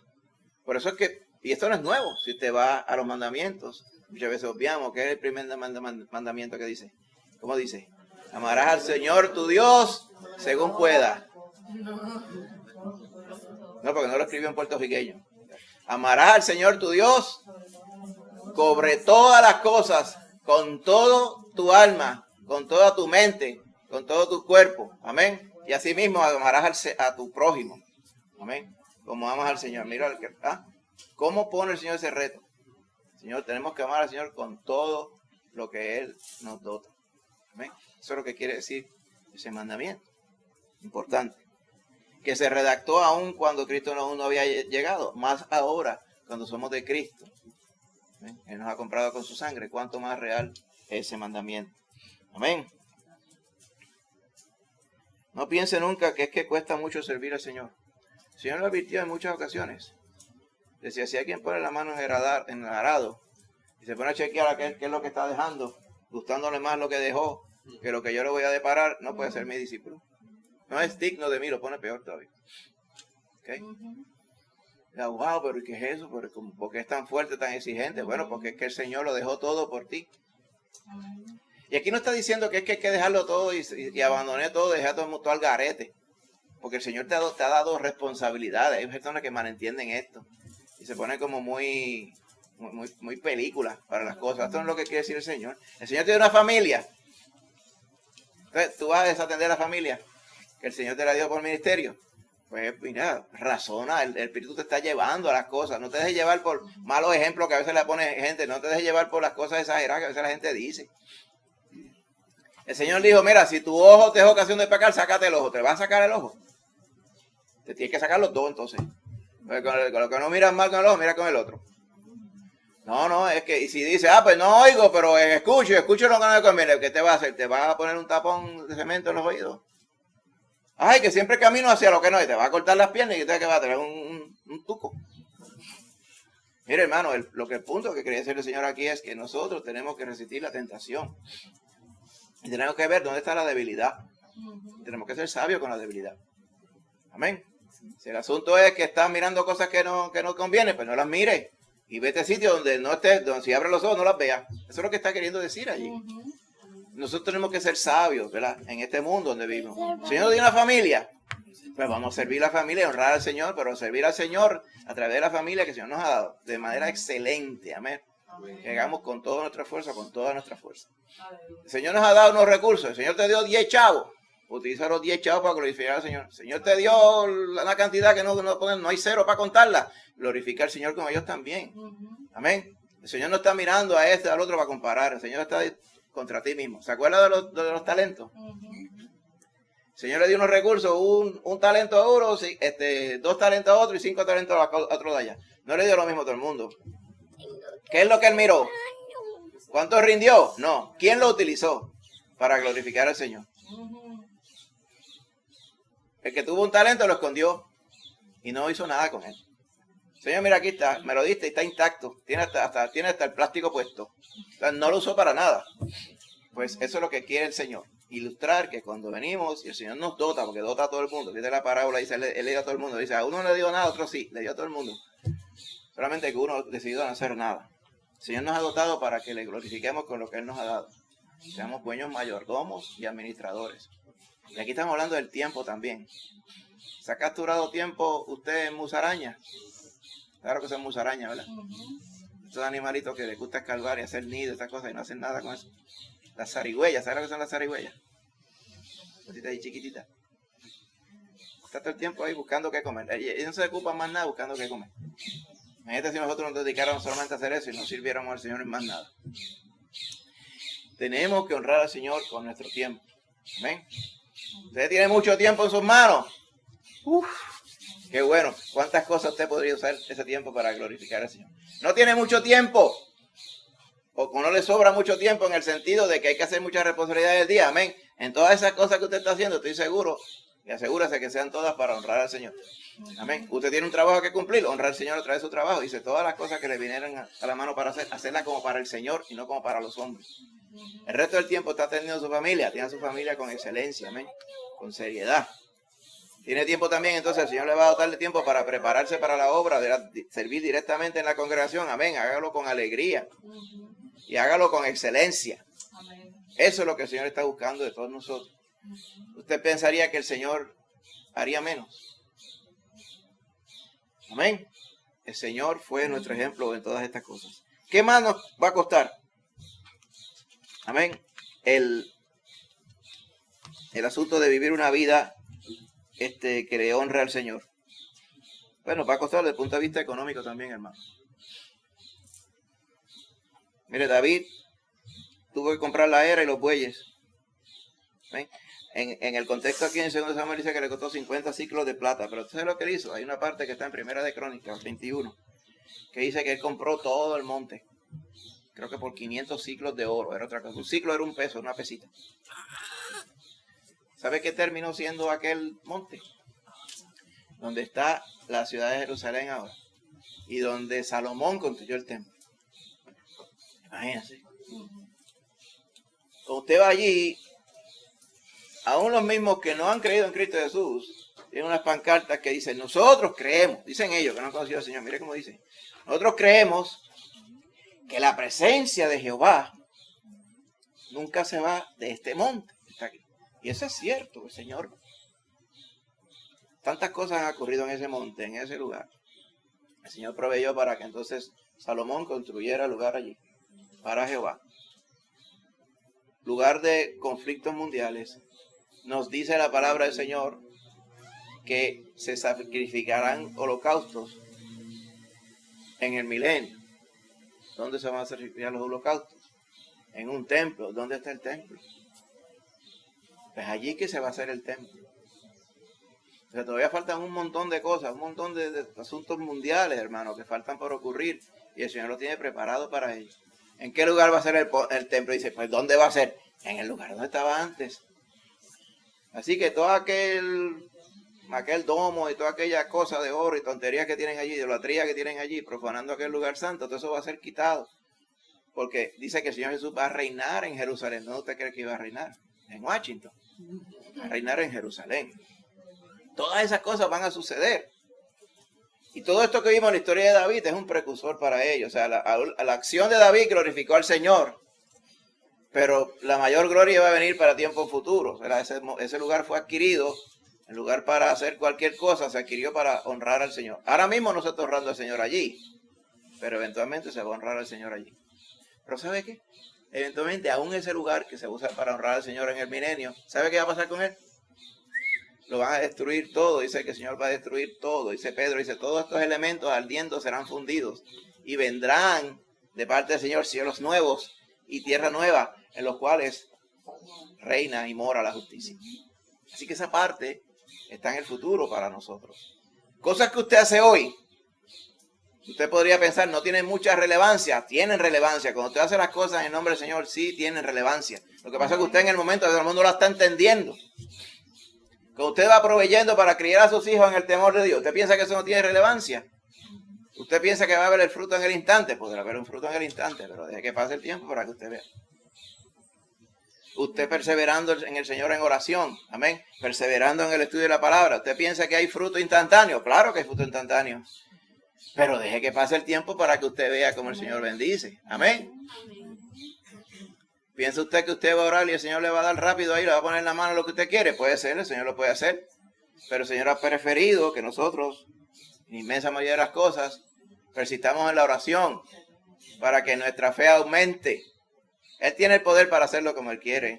Por eso es que, y esto no es nuevo, si usted va a los mandamientos, muchas veces obviamos que es el primer mandamiento que dice. ¿Cómo dice? Amarás al Señor tu Dios según pueda. No, porque no lo escribió en puertorriqueño. Amarás al Señor tu Dios sobre todas las cosas, con todo tu alma, con toda tu mente, con todo tu cuerpo. Amén. Y así mismo amarás a tu prójimo. Amén. Como amas al Señor. Mira, ¿cómo pone el Señor ese reto? Señor, tenemos que amar al Señor con todo lo que Él nos dota. Amén. Eso es lo que quiere decir ese mandamiento. Importante. Que se redactó aún cuando Cristo aún no había llegado. Más ahora, cuando somos de Cristo. Él nos ha comprado con su sangre. ¿Cuánto más real es ese mandamiento? Amén. No piense nunca que es que cuesta mucho servir al Señor. El Señor lo advirtió en muchas ocasiones. Decía, si hay quien pone la mano en el arado y se pone a chequear qué es lo que está dejando, gustándole más lo que dejó que lo que yo le voy a deparar, no puede ser mi discípulo. No es digno de mí, lo pone peor todavía. ¿Okay? Wow, pero ¿y qué es eso? ¿Por qué es tan fuerte, tan exigente? Bueno, porque es que el Señor lo dejó todo por ti. Y aquí no está diciendo que es que hay que dejarlo todo y abandoné todo, dejar todo al garete. Porque el Señor te ha dado responsabilidades. Hay personas que malentienden esto. Y se ponen como muy películas para las cosas. Esto no es lo que quiere decir el Señor. El Señor tiene una familia. Entonces, tú vas a desatender a la familia que el Señor te la dio por ministerio. Pues mira, razona, el Espíritu te está llevando a las cosas. No te dejes llevar por malos ejemplos que a veces le pone gente. No te dejes llevar por las cosas exageradas que a veces la gente dice. El Señor dijo, mira, si tu ojo te es ocasión de pecar, sácate el ojo. ¿Te vas a sacar el ojo? Te tienes que sacar los dos entonces. Con lo que no miras mal con el ojo, mira con el otro. No, es que, y si dice, pues no oigo, pero escucho lo que no me conviene, ¿qué te va a hacer? ¿Te vas a poner un tapón de cemento en los oídos? Ay, que siempre camino hacia lo que no, y te va a cortar las piernas y te va a traer un tuco. Mire, hermano, el punto que quería decir el Señor aquí es que nosotros tenemos que resistir la tentación. Y tenemos que ver dónde está la debilidad. Tenemos que ser sabios con la debilidad. Amén. Si el asunto es que estás mirando cosas que no convienen, pues no las mires. Y vete a sitios donde no estés, donde si abres los ojos no las veas. Eso es lo que está queriendo decir allí. Nosotros tenemos que ser sabios, ¿verdad? En este mundo donde vivimos. El Señor tiene una familia. Pues vamos a servir a la familia y honrar al Señor, pero servir al Señor a través de la familia que el Señor nos ha dado de manera excelente. Amén. Que hagamos con toda nuestra fuerza, con toda nuestra fuerza. El Señor nos ha dado unos recursos. El Señor te dio 10 chavos. Utiliza los 10 chavos para glorificar al Señor. El Señor te dio una cantidad que no hay cero para contarla. Glorifica al Señor con ellos también. Amén. El Señor no está mirando a este, al otro para comparar. El Señor está contra ti mismo. ¿Se acuerda de los talentos? El Señor le dio unos recursos, un talento a uno, 2 talentos a otro y 5 talentos a otro de allá. No le dio lo mismo a todo el mundo. ¿Qué es lo que él miró? ¿Cuánto rindió? No. ¿Quién lo utilizó para glorificar al Señor? El que tuvo un talento lo escondió y no hizo nada con él. Señor, mira, aquí está, me lo diste y está intacto. Tiene hasta el plástico puesto. O sea, no lo usó para nada. Pues eso es lo que quiere el Señor. Ilustrar que cuando venimos y el Señor nos dota, porque dota a todo el mundo. Fíjate la parábola, dice, él le dio a todo el mundo. Dice, a uno no le dio nada, a otro sí, le dio a todo el mundo. Solamente que uno decidió no hacer nada. El Señor nos ha dotado para que le glorifiquemos con lo que Él nos ha dado. Seamos buenos mayordomos y administradores. Y aquí estamos hablando del tiempo también. ¿Se ha capturado tiempo usted en musaraña? Claro que son musarañas, ¿verdad? Estos animalitos que les gusta escarbar y hacer nido, estas cosas, y no hacen nada con eso. Las zarigüeyas, ¿sabes lo que son las zarigüeyas? Cositas ahí chiquititas. Está todo el tiempo ahí buscando qué comer. Ellos no se ocupan más nada buscando qué comer. Imagínate si nosotros nos dedicáramos solamente a hacer eso y no sirviéramos al Señor en más nada. Tenemos que honrar al Señor con nuestro tiempo. ¿Amén? Usted tiene mucho tiempo en sus manos. Uf, qué bueno. ¿Cuántas cosas usted podría usar ese tiempo para glorificar al Señor? No tiene mucho tiempo. O no le sobra mucho tiempo en el sentido de que hay que hacer muchas responsabilidades del día. Amén. En todas esas cosas que usted está haciendo, estoy seguro. Y asegúrese que sean todas para honrar al Señor. Amén. Usted tiene un trabajo que cumplir, honrar al Señor a través de su trabajo. Dice, todas las cosas que le vinieran a la mano para hacerlas como para el Señor y no como para los hombres. El resto del tiempo está atendiendo a su familia. Tiene a su familia con excelencia, amén. Con seriedad. Tiene tiempo también, entonces el Señor le va a dotarle tiempo para prepararse para la obra, de servir directamente en la congregación. Amén. Hágalo con alegría. Y hágalo con excelencia. Eso es lo que el Señor está buscando de todos nosotros. ¿Usted pensaría que el Señor haría menos? Amén. El Señor fue nuestro ejemplo en todas estas cosas. ¿Qué más nos va a costar? Amén. El asunto de vivir una vida que le honre al Señor. Bueno, va a costar desde el punto de vista económico también, hermano. Mire, David tuvo que comprar la era y los bueyes. ¿Ven? En el contexto aquí en 2 Samuel dice que le costó 50 ciclos de plata, pero ¿tú sabes lo que él hizo? Hay una parte que está en Primera de Crónicas 21, que dice que él compró todo el monte, creo que por 500 ciclos de oro, era otra cosa. Un ciclo era un peso, una pesita. ¿Sabe qué terminó siendo aquel monte? Donde está la ciudad de Jerusalén ahora, y donde Salomón construyó el templo. Imagínense. Cuando usted va allí, aún los mismos que no han creído en Cristo Jesús, tienen unas pancartas que dicen, nosotros creemos, dicen ellos que no han conocido al Señor, mire cómo dicen, nosotros creemos que la presencia de Jehová nunca se va de este monte que está aquí. Y eso es cierto, el Señor. Tantas cosas han ocurrido en ese monte, en ese lugar. El Señor proveyó para que entonces Salomón construyera lugar allí, para Jehová. Lugar de conflictos mundiales. Nos dice la palabra del Señor que se sacrificarán holocaustos en el milenio. ¿Dónde se van a sacrificar los holocaustos? En un templo. ¿Dónde está el templo? Pues allí que se va a hacer el templo. O sea, todavía faltan un montón de cosas, un montón de asuntos mundiales, hermano, que faltan por ocurrir. Y el Señor lo tiene preparado para ello. ¿En qué lugar va a ser el templo? Dice, pues ¿dónde va a ser? En el lugar donde estaba antes. Así que todo aquel domo y toda aquella cosa de oro y tonterías que tienen allí, idolatría que tienen allí, profanando aquel lugar santo, todo eso va a ser quitado. Porque dice que el Señor Jesús va a reinar en Jerusalén. ¿Dónde usted cree que iba a reinar? En Washington. Va a reinar en Jerusalén. Todas esas cosas van a suceder. Y todo esto que vimos en la historia de David es un precursor para ello. O sea, la acción de David glorificó al Señor. Pero la mayor gloria va a venir para tiempos futuros. Ese lugar fue adquirido. El lugar para hacer cualquier cosa se adquirió para honrar al Señor. Ahora mismo no se está honrando al Señor allí. Pero eventualmente se va a honrar al Señor allí. Pero ¿sabe qué? Eventualmente aún ese lugar que se usa para honrar al Señor en el milenio, ¿sabe qué va a pasar con él? Lo van a destruir todo. Dice que el Señor va a destruir todo. Dice Pedro, dice, todos estos elementos ardiendo serán fundidos. Y vendrán de parte del Señor cielos nuevos y tierra nueva, en los cuales reina y mora la justicia. Así que esa parte está en el futuro para nosotros. Cosas que usted hace hoy, usted podría pensar, no tienen mucha relevancia. Tienen relevancia. Cuando usted hace las cosas en el nombre del Señor, sí tienen relevancia. Lo que pasa es que usted en el momento, todo el mundo lo está entendiendo. Que usted va proveyendo para criar a sus hijos en el temor de Dios. ¿Usted piensa que eso no tiene relevancia? ¿Usted piensa que va a haber el fruto en el instante? Podrá haber un fruto en el instante, pero deje que pase el tiempo para que usted vea. Usted perseverando en el Señor en oración, amén, perseverando en el estudio de la palabra. ¿Usted piensa que hay fruto instantáneo? Claro que hay fruto instantáneo. Pero deje que pase el tiempo para que usted vea cómo el Señor bendice. Amén. ¿Piensa usted que usted va a orar y el Señor le va a dar rápido ahí, le va a poner en la mano lo que usted quiere? Puede ser, el Señor lo puede hacer. Pero el Señor ha preferido que nosotros, en inmensa mayoría de las cosas, persistamos en la oración para que nuestra fe aumente. Él tiene el poder para hacerlo como Él quiere.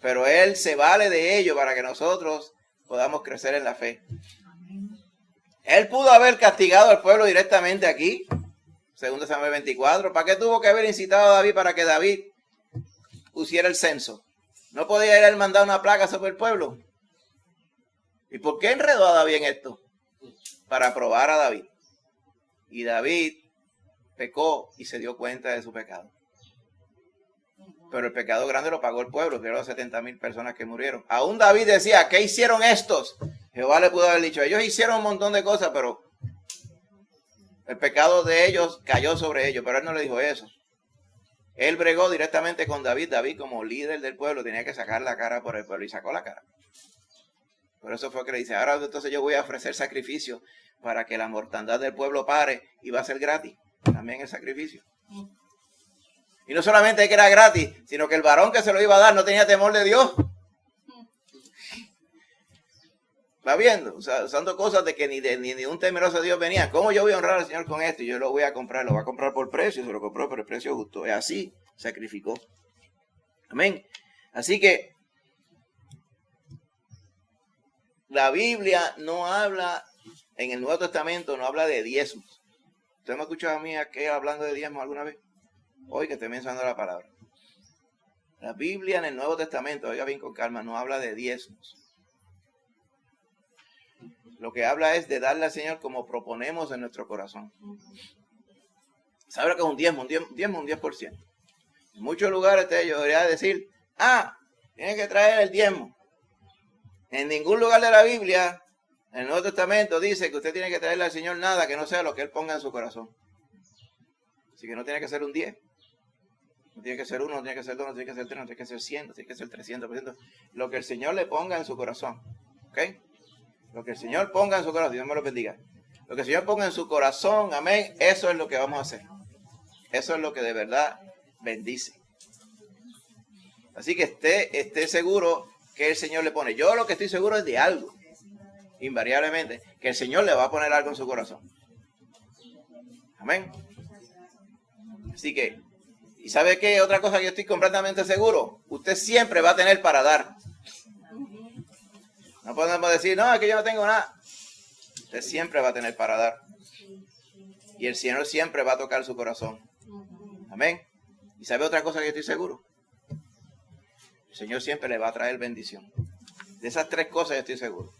Pero Él se vale de ello para que nosotros podamos crecer en la fe. Él pudo haber castigado al pueblo directamente aquí, 2 Samuel 24. ¿Para qué tuvo que haber incitado a David para que David pusiera el censo? ¿No podía él mandar una plaga sobre el pueblo? ¿Y por qué enredó a David en esto? Para probar a David. Y David pecó y se dio cuenta de su pecado. Pero el pecado grande lo pagó el pueblo, que eran 70,000 personas que murieron. Aún David decía, ¿qué hicieron estos? Jehová le pudo haber dicho, ellos hicieron un montón de cosas, pero el pecado de ellos cayó sobre ellos. Pero él no le dijo eso. Él bregó directamente con David. David, como líder del pueblo, tenía que sacar la cara por el pueblo y sacó la cara. Por eso fue que le dice, ahora entonces yo voy a ofrecer sacrificio para que la mortandad del pueblo pare y va a ser gratis. También el sacrificio. Y no solamente que era gratis, sino que el varón que se lo iba a dar no tenía temor de Dios. ¿Va viendo? O sea, usando cosas de que ni un temeroso de Dios venía. ¿Cómo yo voy a honrar al Señor con esto? Y yo lo voy a comprar, lo voy a comprar por precio, se lo compró por el precio justo. Es así, sacrificó. Amén. Así que la Biblia no habla, en el Nuevo Testamento no habla de diezmos. ¿Usted me ha escuchado a mí aquí hablando de diezmos alguna vez? Hoy que estoy mencionando la palabra. La Biblia en el Nuevo Testamento, oiga bien con calma, no habla de diezmos. Lo que habla es de darle al Señor como proponemos en nuestro corazón. ¿Sabe lo que es un diezmo? Un diezmo, un 10%. En muchos lugares yo debería decir, tiene que traer el diezmo. En ningún lugar de la Biblia, en el Nuevo Testamento, dice que usted tiene que traerle al Señor nada que no sea lo que Él ponga en su corazón. Así que no tiene que ser un 10. No tiene que ser 1, no tiene que ser 2, no tiene que ser 3, no tiene que ser 100, no tiene que ser 300%. Lo que el Señor le ponga en su corazón. ¿Ok? Lo que el Señor ponga en su corazón, Dios me lo bendiga. Lo que el Señor ponga en su corazón, amén, eso es lo que vamos a hacer. Eso es lo que de verdad bendice. Así que esté seguro que el Señor le pone. Yo lo que estoy seguro es de algo, invariablemente, que el Señor le va a poner algo en su corazón. Amén. Así que, ¿y sabe qué? Otra cosa que yo estoy completamente seguro, usted siempre va a tener para dar. No podemos decir, no, es que yo no tengo nada. Usted siempre va a tener para dar. Y el Señor siempre va a tocar su corazón. Amén. ¿Y sabe otra cosa que yo estoy seguro? El Señor siempre le va a traer bendición. De esas 3 cosas yo estoy seguro.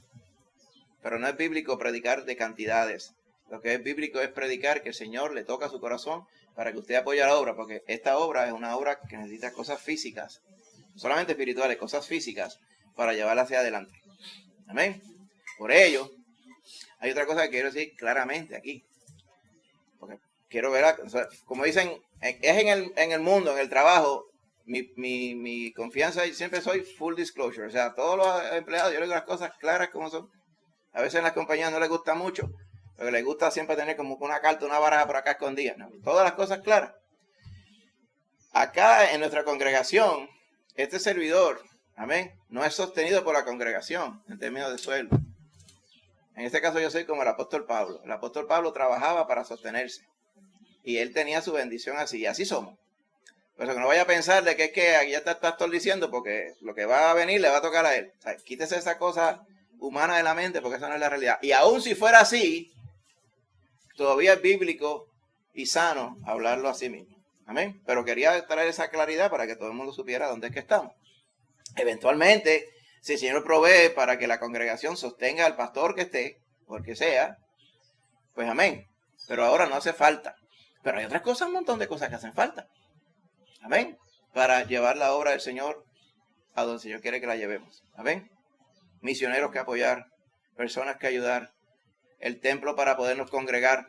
Pero no es bíblico predicar de cantidades. Lo que es bíblico es predicar que el Señor le toca su corazón para que usted apoye la obra. Porque esta obra es una obra que necesita cosas físicas. No solamente espirituales, cosas físicas para llevarla hacia adelante. Amén. Por ello, hay otra cosa que quiero decir claramente aquí. Porque quiero ver, como dicen, es en el mundo, en el trabajo, mi confianza, y siempre soy full disclosure. O sea, todos los empleados, yo les digo las cosas claras como son. A veces en las compañías no les gusta mucho, porque les gusta siempre tener como una carta, una baraja por acá escondida. ¿No? Todas las cosas claras. Acá en nuestra congregación, este servidor, amén, no es sostenido por la congregación en términos de sueldo. En este caso yo soy como el apóstol Pablo. El apóstol Pablo trabajaba para sostenerse. Y él tenía su bendición así. Y así somos. Por eso que no vaya a pensar de que es que aquí ya está el pastor diciendo, porque lo que va a venir le va a tocar a él. O sea, quítese esa cosa humana de la mente, porque esa no es la realidad. Y aún si fuera así, todavía es bíblico y sano hablarlo a sí mismo. Amén. Pero quería traer esa claridad para que todo el mundo supiera dónde es que estamos. Eventualmente, si el Señor provee para que la congregación sostenga al pastor que esté, porque sea, pues amén. Pero ahora no hace falta. Pero hay otras cosas, un montón de cosas que hacen falta. Amén. Para llevar la obra del Señor a donde el Señor quiere que la llevemos. Amén. Misioneros que apoyar, personas que ayudar, el templo para podernos congregar.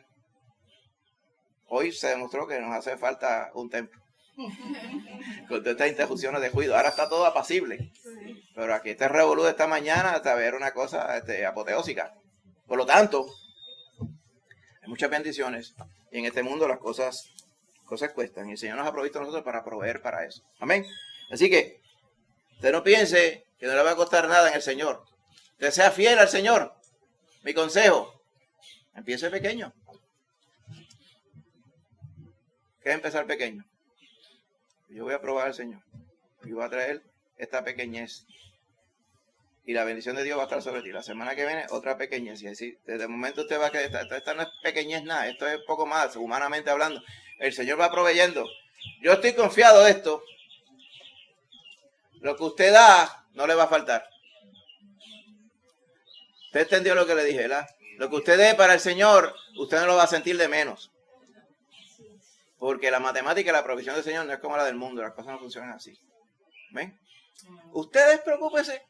Hoy se demostró que nos hace falta un templo. Con todas estas interrupciones de juicio. Ahora está todo apacible. Pero aquí este revolú de esta mañana hasta ver una cosa apoteósica. Por lo tanto, hay muchas bendiciones. Y en este mundo las cosas cuestan. Y el Señor nos ha provisto a nosotros para proveer para eso. Amén. Así que, usted no piense que no le va a costar nada en el Señor. Usted sea fiel al Señor. Mi consejo, empiece pequeño. ¿Qué es empezar pequeño? Yo voy a probar al Señor. Y voy a traer esta pequeñez. Y la bendición de Dios va a estar sobre ti. La semana que viene, otra pequeñez. Y decir, desde el momento usted va a creer, esta no es pequeñez nada, esto es poco más, humanamente hablando. El Señor va proveyendo. Yo estoy confiado de esto. Lo que usted da, no le va a faltar. Usted entendió lo que le dije, ¿verdad? Lo que usted dé para el Señor, usted no lo va a sentir de menos. Porque la matemática y la provisión del Señor no es como la del mundo. Las cosas no funcionan así. ¿Ven? Ustedes preocúpense.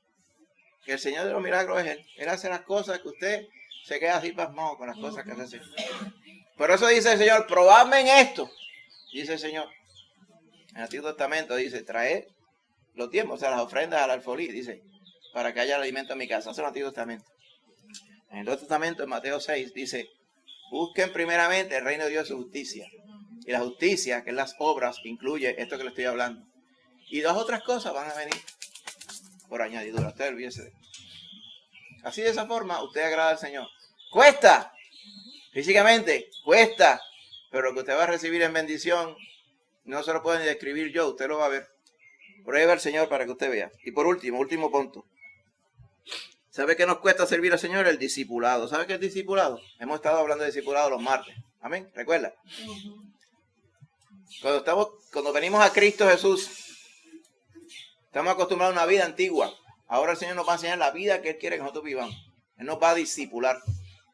Que el Señor de los milagros es Él. Él hace las cosas que usted se queda así pasmado con las cosas que hace. Por eso dice el Señor, probadme en esto. Dice el Señor. En el Antiguo Testamento dice, traed los tiempos, o sea, las ofrendas al alfolí. Dice, para que haya alimento en mi casa. Eso es el Antiguo Testamento. En el Nuevo Testamento, en Mateo 6, dice, busquen primeramente el reino de Dios y su justicia. Y la justicia, que es las obras, incluye esto que le estoy hablando. Y 2 otras cosas van a venir por añadidura. Usted olvídese de eso. Así de esa forma, usted agrada al Señor. Cuesta. Físicamente, cuesta. Pero lo que usted va a recibir en bendición, no se lo puedo ni describir yo. Usted lo va a ver. Prueba al Señor para que usted vea. Y por último punto. ¿Sabe qué nos cuesta servir al Señor? El discipulado. ¿Sabe qué es discipulado? Hemos estado hablando de discipulado los martes. Amén. ¿Recuerda? Cuando venimos a Cristo Jesús, Estamos acostumbrados a una vida antigua. Ahora el Señor nos va a enseñar la vida que Él quiere que nosotros vivamos. Él nos va a discipular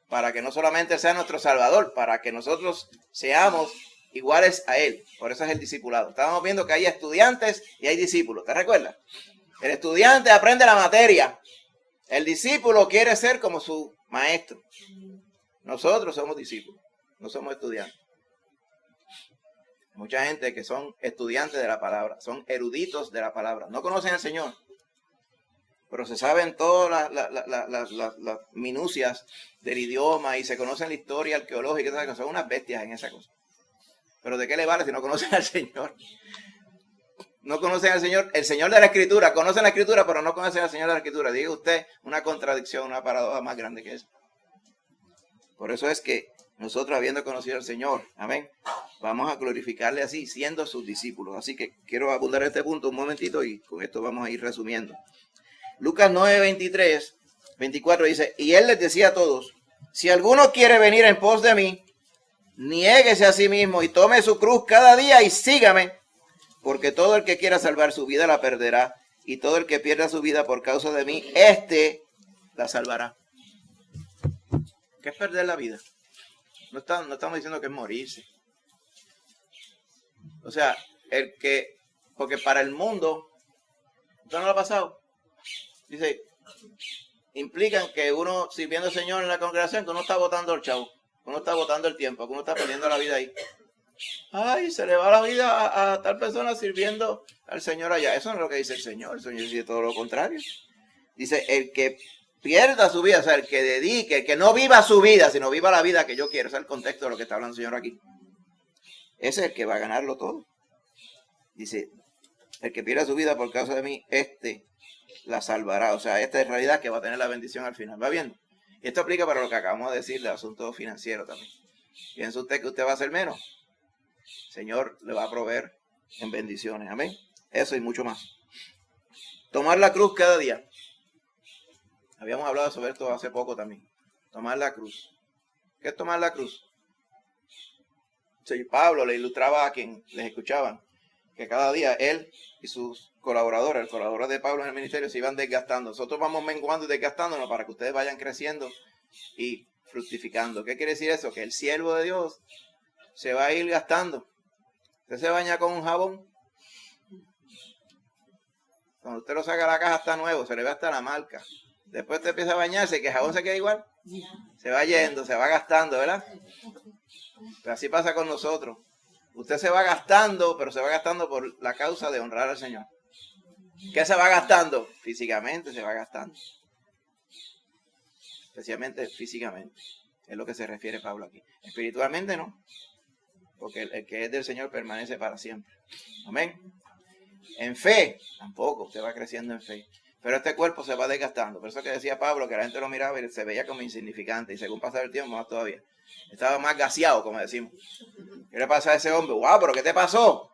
para que no solamente sea nuestro Salvador, para que nosotros seamos iguales a Él. Por eso es el discipulado. Estábamos viendo que hay estudiantes y hay discípulos. ¿Te recuerdas? El estudiante aprende la materia. El discípulo quiere ser como su maestro. Nosotros somos discípulos, no somos estudiantes. Mucha gente que son estudiantes de la palabra, son eruditos de la palabra. No conocen al Señor, pero se saben todas las minucias del idioma y se conocen la historia arqueológica. Son unas bestias en esa cosa. Pero ¿de qué le vale si no conocen al Señor? No conocen al Señor, el Señor de la Escritura. Conocen la Escritura, pero no conocen al Señor de la Escritura. Diga usted una contradicción, una paradoja más grande que eso. Por eso es que nosotros, habiendo conocido al Señor, amén, vamos a glorificarle así, siendo sus discípulos. Así que quiero abundar en este punto un momentito y con esto vamos a ir resumiendo. Lucas 9, 23, 24 dice, y Él les decía a todos, si alguno quiere venir en pos de mí, niéguese a sí mismo y tome su cruz cada día y sígame, porque todo el que quiera salvar su vida la perderá, y todo el que pierda su vida por causa de mí, la salvará. ¿Qué es perder la vida? No estamos diciendo que es morirse. O sea, porque para el mundo, ¿esto no lo ha pasado? Dice, implican que uno, sirviendo al Señor en la congregación, que uno está botando el chavo, que uno está botando el tiempo, que uno está perdiendo la vida ahí. Ay, se le va la vida a tal persona sirviendo al Señor allá. Eso no es lo que dice el Señor dice todo lo contrario. Dice, el que pierda su vida, o sea, el que dedique, el que no viva su vida, sino viva la vida que yo quiero. Ese es el contexto de lo que está hablando el Señor aquí. Ese es el que va a ganarlo todo. Dice, el que pierda su vida por causa de mí, la salvará. O sea, esta es realidad que va a tener la bendición al final. ¿Va viendo? Y esto aplica para lo que acabamos de decir del asunto financiero también. ¿Piensa usted que usted va a hacer menos? El Señor le va a proveer en bendiciones. Amén. Eso y mucho más. Tomar la cruz cada día. Habíamos hablado sobre esto hace poco también. Tomar la cruz. ¿Qué es tomar la cruz? Sí, Pablo le ilustraba a quien les escuchaban que cada día él y sus colaboradores, el colaborador de Pablo en el ministerio, se iban desgastando. Nosotros vamos menguando y desgastándonos para que ustedes vayan creciendo y fructificando. ¿Qué quiere decir eso? Que el siervo de Dios se va a ir gastando. Usted se baña con un jabón. Cuando usted lo saca de la caja está nuevo, se le ve hasta la marca. Después te empieza a bañarse, que el jabón se queda igual. Se va yendo, se va gastando, ¿verdad? Pero así pasa con nosotros. Usted se va gastando, pero se va gastando por la causa de honrar al Señor. ¿Qué se va gastando? Físicamente se va gastando. Especialmente físicamente. Es lo que se refiere Pablo aquí. Espiritualmente no. Porque el que es del Señor permanece para siempre. Amén. En fe, tampoco. Usted va creciendo en fe. Pero este cuerpo se va desgastando. Por eso que decía Pablo, que la gente lo miraba y se veía como insignificante. Y según pasaba el tiempo, más todavía. Estaba más gaseado, como decimos. ¿Qué le pasa a ese hombre? ¡Wow! ¿Pero qué te pasó?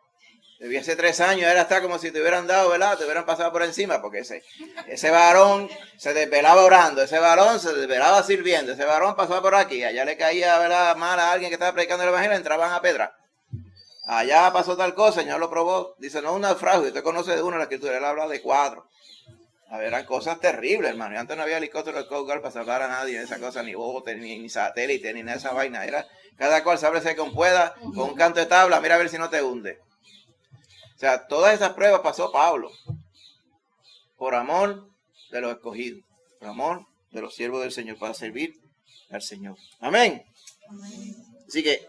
Te vi hace 3 años, era hasta como si te hubieran dado, ¿verdad? Te hubieran pasado por encima, porque ese varón se desvelaba orando, ese varón se desvelaba sirviendo, ese varón pasaba por aquí, allá le caía, ¿verdad?, mal a alguien que estaba predicando el evangelio, entraban a pedra. Allá pasó tal cosa, el Señor lo probó. Dice, no un naufragio, usted conoce de uno en la escritura, él habla de 4. A ver, eran cosas terribles, hermano. Y antes no había helicóptero de Coast Guard para salvar a nadie, esa cosa, ni bote, ni satélite, ni nada de esa vaina. Era cada cual sábrese como pueda, con un canto de tabla, mira a ver si no te hunde. O sea, todas esas pruebas pasó Pablo. Por amor de los escogidos. Por amor de los siervos del Señor, para servir al Señor. Amén. Así que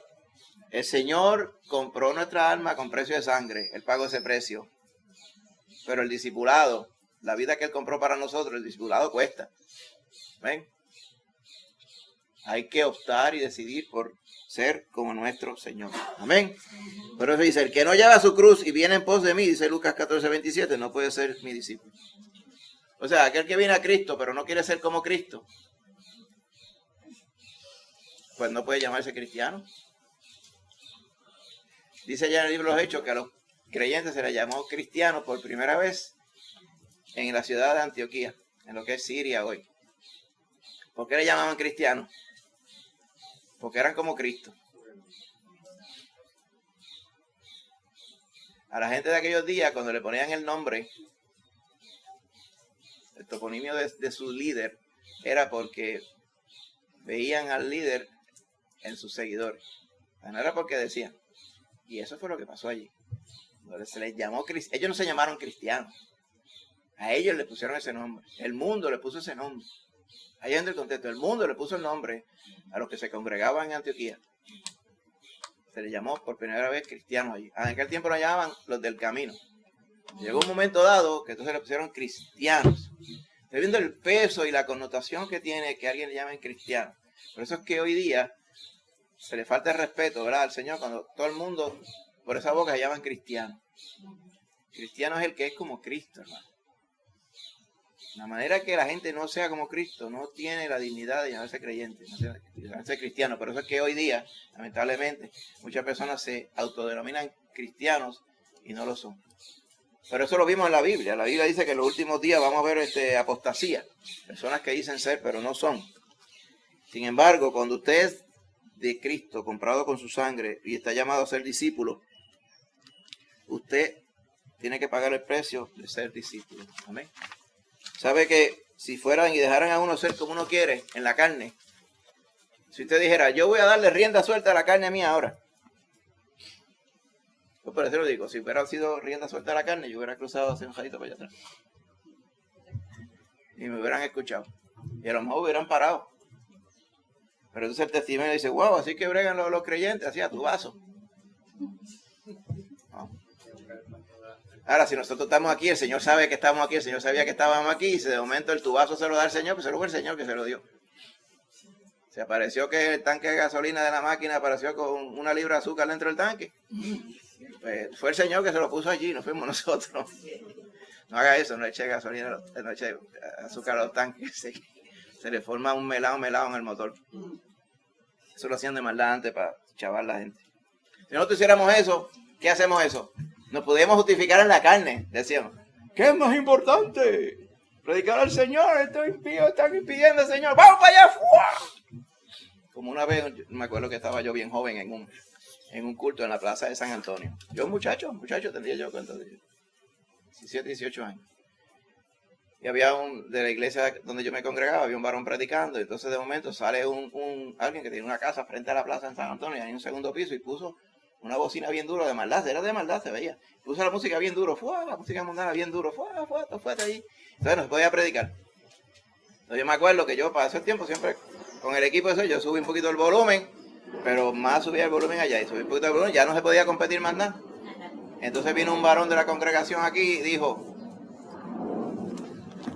el Señor compró nuestra alma con precio de sangre. Él pagó ese precio. Pero el discipulado, la vida que Él compró para nosotros, el discipulado cuesta. ¿Ven? Hay que optar y decidir por ser como nuestro Señor. Amén. Pero eso dice, el que no lleva su cruz y viene en pos de mí, dice Lucas 14:27, no puede ser mi discípulo. O sea, aquel que viene a Cristo, pero no quiere ser como Cristo, pues no puede llamarse cristiano. Dice ya en el libro de los Hechos que a los creyentes se les llamó cristianos por primera vez en la ciudad de Antioquía, en lo que es Siria hoy. ¿Por qué le llamaban cristianos? Porque eran como Cristo. A la gente de aquellos días, cuando le ponían el nombre el toponimio de su líder era porque veían al líder en sus seguidores. No era porque decían. Y eso fue lo que pasó allí. Se les llamó, ellos no se llamaron cristianos. A ellos le pusieron ese nombre. El mundo le puso ese nombre. Ahí en el contexto, el mundo le puso el nombre a los que se congregaban en Antioquía. Se les llamó por primera vez cristianos allí. En aquel tiempo lo llamaban los del camino. Llegó un momento dado que entonces le pusieron cristianos. Estoy viendo el peso y la connotación que tiene que alguien le llamen cristiano. Por eso es que hoy día se le falta el respeto, ¿verdad?, al Señor cuando todo el mundo por esa boca se llaman cristianos. Cristiano es el que es como Cristo, hermano. La manera que la gente no sea como Cristo no tiene la dignidad de llamarse creyente, de llamarse cristiano. Por eso es que hoy día, lamentablemente, muchas personas se autodenominan cristianos y no lo son. Pero eso lo vimos en la Biblia. La Biblia dice que en los últimos días vamos a ver apostasía. Personas que dicen ser, pero no son. Sin embargo, cuando usted es de Cristo, comprado con su sangre, y está llamado a ser discípulo, usted tiene que pagar el precio de ser discípulo. Amén. ¿Sabe que si fueran y dejaran a uno ser como uno quiere en la carne? Si usted dijera, yo voy a darle rienda suelta a la carne mía ahora. Pues por eso lo digo, si hubiera sido rienda suelta a la carne, yo hubiera cruzado hacia un jadito para allá atrás. Y me hubieran escuchado. Y a lo mejor hubieran parado. Pero entonces el testimonio dice, wow, así que bregan los creyentes, así a tu vaso. No. Ahora, si nosotros estamos aquí, el Señor sabe que estamos aquí, el Señor sabía que estábamos aquí, y si de momento el tubazo se lo da al Señor, pues se lo fue el Señor que se lo dio. Se apareció que el tanque de gasolina de la máquina apareció con 1 libra de azúcar dentro del tanque. Pues fue el Señor que se lo puso allí, no fuimos nosotros. No haga eso, no eche gasolina, no eche azúcar a los tanques. Se le forma un melado en el motor. Eso lo hacían de maldad antes para chavar la gente. Si nosotros hiciéramos eso, ¿qué hacemos eso? Nos podíamos justificar en la carne, decíamos. ¿Qué es más importante? Predicar al Señor, estos impíos están impidiendo al Señor. ¡Vamos para allá! ¡Fua! Como una vez, me acuerdo que estaba yo bien joven en un culto en la plaza de San Antonio. Yo muchacho, tendría yo cuánto, 17, 18 años. Y había de la iglesia donde yo me congregaba, había un varón predicando, y entonces de momento sale alguien que tiene una casa frente a la plaza en San Antonio, ahí en un segundo piso, y puso una bocina bien dura de maldad, era de maldad, se veía. Puso la música bien duro, la música mundana bien duro, fuerte ahí. Entonces no se podía predicar. Entonces yo me acuerdo que yo para ese tiempo siempre con el equipo de eso, yo subí un poquito el volumen, pero más subía el volumen allá, y subí un poquito el volumen, ya no se podía competir más nada. Entonces vino un varón de la congregación aquí y dijo,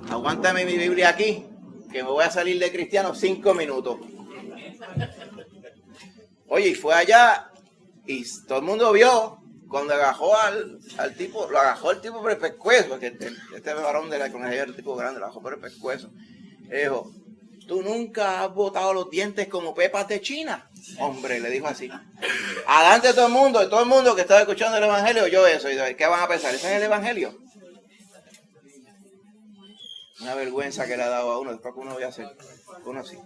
aguántame mi Biblia aquí, que me voy a salir de cristiano 5 minutos. Oye, y fue allá, y todo el mundo vio, cuando agajó al tipo, lo agajó el tipo por el pescuezo, porque este varón de la congregación era el tipo grande, lo agajó por el pescuezo. Le dijo, ¿tú nunca has botado los dientes como pepas de China? Hombre, le dijo así. Adelante de todo el mundo que estaba escuchando el evangelio oyó eso. Y ¿qué van a pensar? ¿Ese es el evangelio? Una vergüenza que le ha dado a uno, después que uno voy a hacer. Uno sí.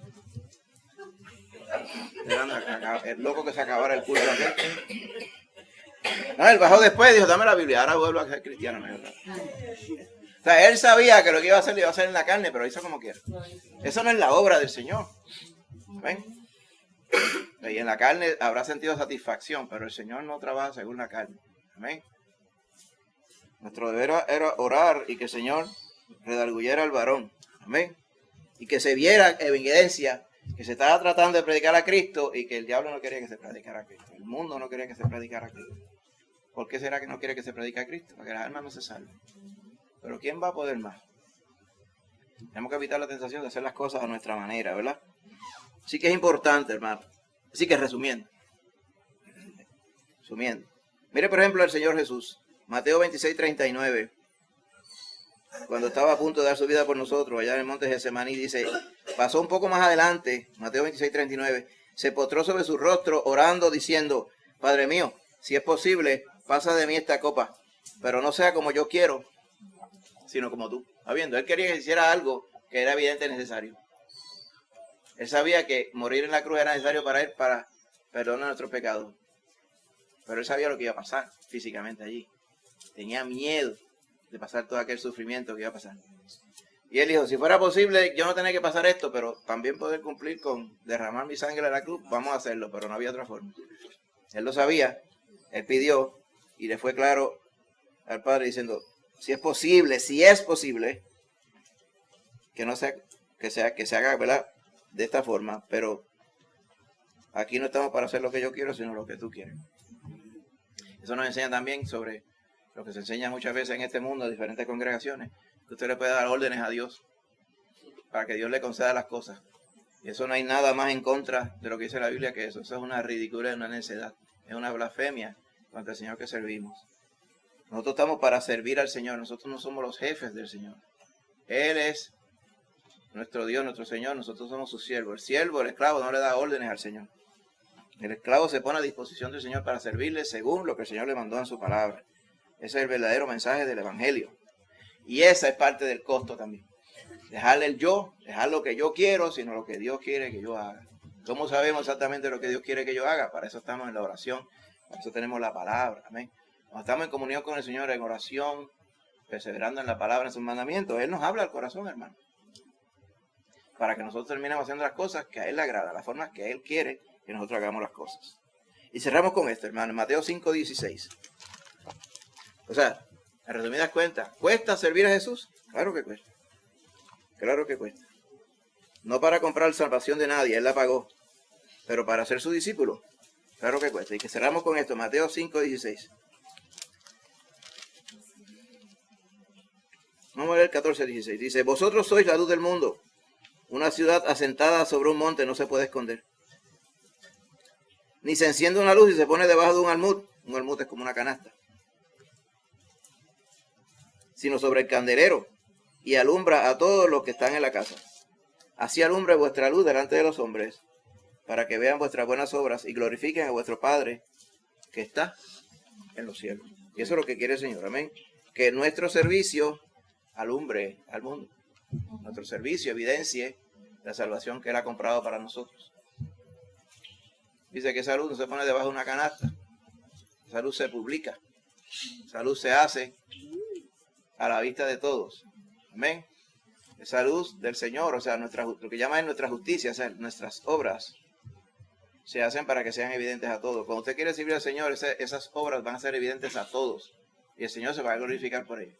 El loco que se acabara el culto. No, él bajó después y dijo, dame la Biblia, ahora vuelvo a ser cristiano. O sea, él sabía que lo que iba a hacer lo iba a hacer en la carne, pero lo hizo como quiera. Eso no es la obra del Señor. ¿Ven? Y en la carne habrá sentido satisfacción, pero el Señor no trabaja según la carne. Amén. Nuestro deber era orar y que el Señor redarguyera al varón. Amén. Y que se viera evidencia que se estaba tratando de predicar a Cristo y que el diablo no quería que se predicara a Cristo. El mundo no quería que se predicara a Cristo. ¿Por qué será que no quiere que se predique a Cristo? Para que las almas no se salven. Pero ¿quién va a poder más? Tenemos que evitar la tentación de hacer las cosas a nuestra manera, ¿verdad? Así que es importante, hermano. Así que resumiendo. Mire, por ejemplo, el Señor Jesús. Mateo 26, 39. Cuando estaba a punto de dar su vida por nosotros, allá en el monte Getsemaní, dice, pasó un poco más adelante, Mateo 26, 39, se postró sobre su rostro, orando, diciendo, Padre mío, si es posible, pasa de mí esta copa, pero no sea como yo quiero, sino como tú. Habiendo, él quería que hiciera algo que era evidente necesario. Él sabía que morir en la cruz era necesario para él, para perdonar nuestros pecados. Pero él sabía lo que iba a pasar físicamente allí. Tenía miedo de pasar todo aquel sufrimiento que iba a pasar. Y él dijo, si fuera posible, yo no tenía que pasar esto, pero también poder cumplir con derramar mi sangre en la cruz, vamos a hacerlo, pero no había otra forma. Él lo sabía, él pidió y le fue claro al Padre diciendo, si es posible, que no sea, que se haga, ¿verdad?, de esta forma, pero aquí no estamos para hacer lo que yo quiero, sino lo que tú quieres. Eso nos enseña también sobre lo que se enseña muchas veces en este mundo, en diferentes congregaciones, que usted le puede dar órdenes a Dios para que Dios le conceda las cosas. Y eso no hay nada más en contra de lo que dice la Biblia que eso. Eso es una ridiculez, una necedad, es una blasfemia contra el Señor que servimos. Nosotros estamos para servir al Señor, nosotros no somos los jefes del Señor. Él es nuestro Dios, nuestro Señor, nosotros somos sus siervos. El siervo, el esclavo, no le da órdenes al Señor. El esclavo se pone a disposición del Señor para servirle según lo que el Señor le mandó en su palabra. Ese es el verdadero mensaje del Evangelio. Y esa es parte del costo también. Dejarle el yo, dejar lo que yo quiero, sino lo que Dios quiere que yo haga. ¿Cómo sabemos exactamente lo que Dios quiere que yo haga? Para eso estamos en la oración, para eso tenemos la palabra. Amén. Cuando estamos en comunión con el Señor, en oración, perseverando en la palabra, en sus mandamientos, Él nos habla al corazón, hermano. Para que nosotros terminemos haciendo las cosas que a Él le agrada, las formas que Él quiere que nosotros hagamos las cosas. Y cerramos con esto, hermano, en Mateo 5:16. O sea, en resumidas cuentas, ¿cuesta servir a Jesús? Claro que cuesta. Claro que cuesta. No para comprar salvación de nadie, Él la pagó. Pero para ser su discípulo, claro que cuesta. Y que cerramos con esto, Mateo 5:16. Vamos a leer el 14:16. Dice, vosotros sois la luz del mundo. Una ciudad asentada sobre un monte no se puede esconder. Ni se enciende una luz y se pone debajo de un almud. Un almud es como una canasta. Sino sobre el candelero. Y alumbra a todos los que están en la casa. Así alumbre vuestra luz delante de los hombres, para que vean vuestras buenas obras y glorifiquen a vuestro Padre que está en los cielos. Y eso es lo que quiere el Señor. Amén. Que nuestro servicio alumbre al mundo. Nuestro servicio evidencie la salvación que Él ha comprado para nosotros. Dice que esa luz no se pone debajo de una canasta. Esa luz se publica. Esa luz se hace a la vista de todos. Amén. Esa luz del Señor, o sea, lo que llaman nuestra justicia, o sea, nuestras obras, se hacen para que sean evidentes a todos. Cuando usted quiere servir al Señor, esas obras van a ser evidentes a todos. Y el Señor se va a glorificar por ello.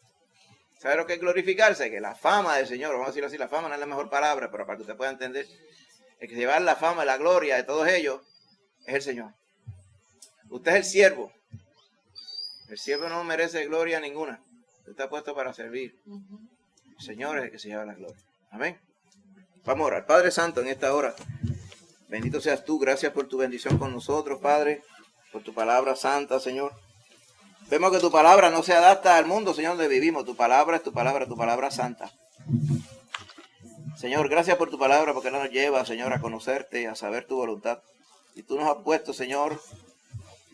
¿Sabe lo que es glorificarse? Que la fama del Señor, vamos a decirlo así, la fama no es la mejor palabra, pero para que usted pueda entender, el que llevar la fama y la gloria de todos ellos es el Señor. Usted es el siervo. El siervo no merece gloria ninguna. Usted está puesto para servir. El Señor es el que se lleva la gloria. Amén. Vamos a orar. Padre Santo, en esta hora, bendito seas tú. Gracias por tu bendición con nosotros, Padre, por tu palabra santa, Señor. Vemos que tu palabra no se adapta al mundo, Señor, donde vivimos. Tu palabra es tu palabra santa. Señor, gracias por tu palabra, porque nos lleva, Señor, a conocerte, a saber tu voluntad. Y tú nos has puesto, Señor,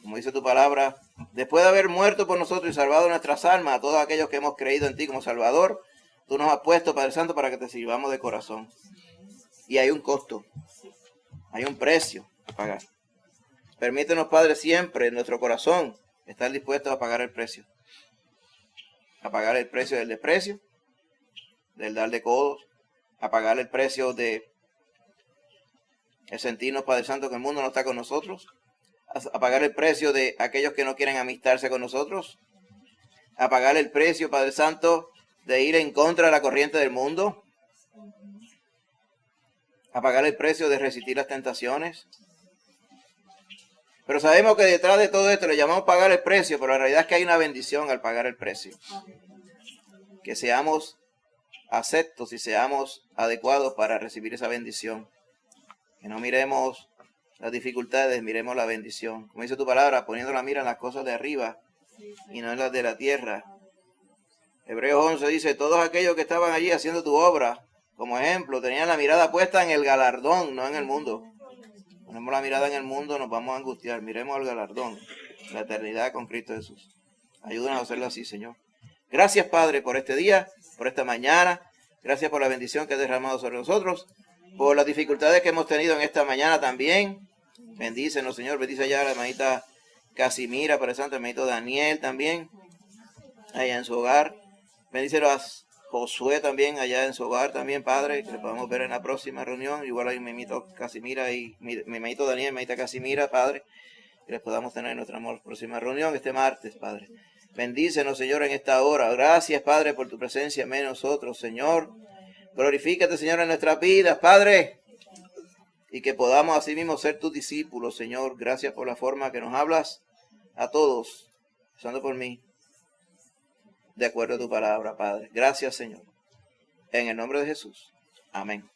como dice tu palabra, después de haber muerto por nosotros y salvado nuestras almas, a todos aquellos que hemos creído en ti como Salvador, tú nos has puesto, Padre Santo, para que te sirvamos de corazón. Y hay un costo, hay un precio a pagar. Permítenos, Padre, siempre en nuestro corazón estar dispuestos a pagar el precio. A pagar el precio del desprecio, del dar de codos, a pagar el precio de el sentirnos, Padre Santo, que el mundo no está con nosotros, a pagar el precio de aquellos que no quieren amistarse con nosotros, a pagar el precio, Padre Santo, de ir en contra de la corriente del mundo, a pagar el precio de resistir las tentaciones. Pero sabemos que detrás de todo esto le llamamos pagar el precio, pero la realidad es que hay una bendición al pagar el precio. Que seamos aceptos y seamos adecuados para recibir esa bendición. Que no miremos las dificultades, miremos la bendición. Como dice tu palabra, poniendo la mira en las cosas de arriba y no en las de la tierra. Hebreos 11 dice, todos aquellos que estaban allí haciendo tu obra, como ejemplo, tenían la mirada puesta en el galardón, no en el mundo. Ponemos la mirada en el mundo, nos vamos a angustiar. Miremos el galardón, la eternidad con Cristo Jesús. Ayúdanos a hacerlo así, Señor. Gracias, Padre, por este día, por esta mañana. Gracias por la bendición que has derramado sobre nosotros. Por las dificultades que hemos tenido en esta mañana también. Bendícenos, Señor. Bendice allá a la hermanita Casimira, Padre Santo, el hermanito Daniel también, allá en su hogar. Bendícelos Josué también allá en su hogar también, Padre, que le podamos ver en la próxima reunión. Igual hay mi mimito Casimira y mi mimito Daniel, mi mimita Casimira, Padre, que les podamos tener en nuestra próxima reunión este martes, Padre. Bendícenos, Señor, en esta hora. Gracias, Padre, por tu presencia en nosotros, Señor. Glorifícate, Señor, en nuestras vidas, Padre. Y que podamos así mismo ser tus discípulos, Señor. Gracias por la forma que nos hablas a todos, empezando por mí, de acuerdo a tu palabra, Padre. Gracias, Señor. En el nombre de Jesús. Amén.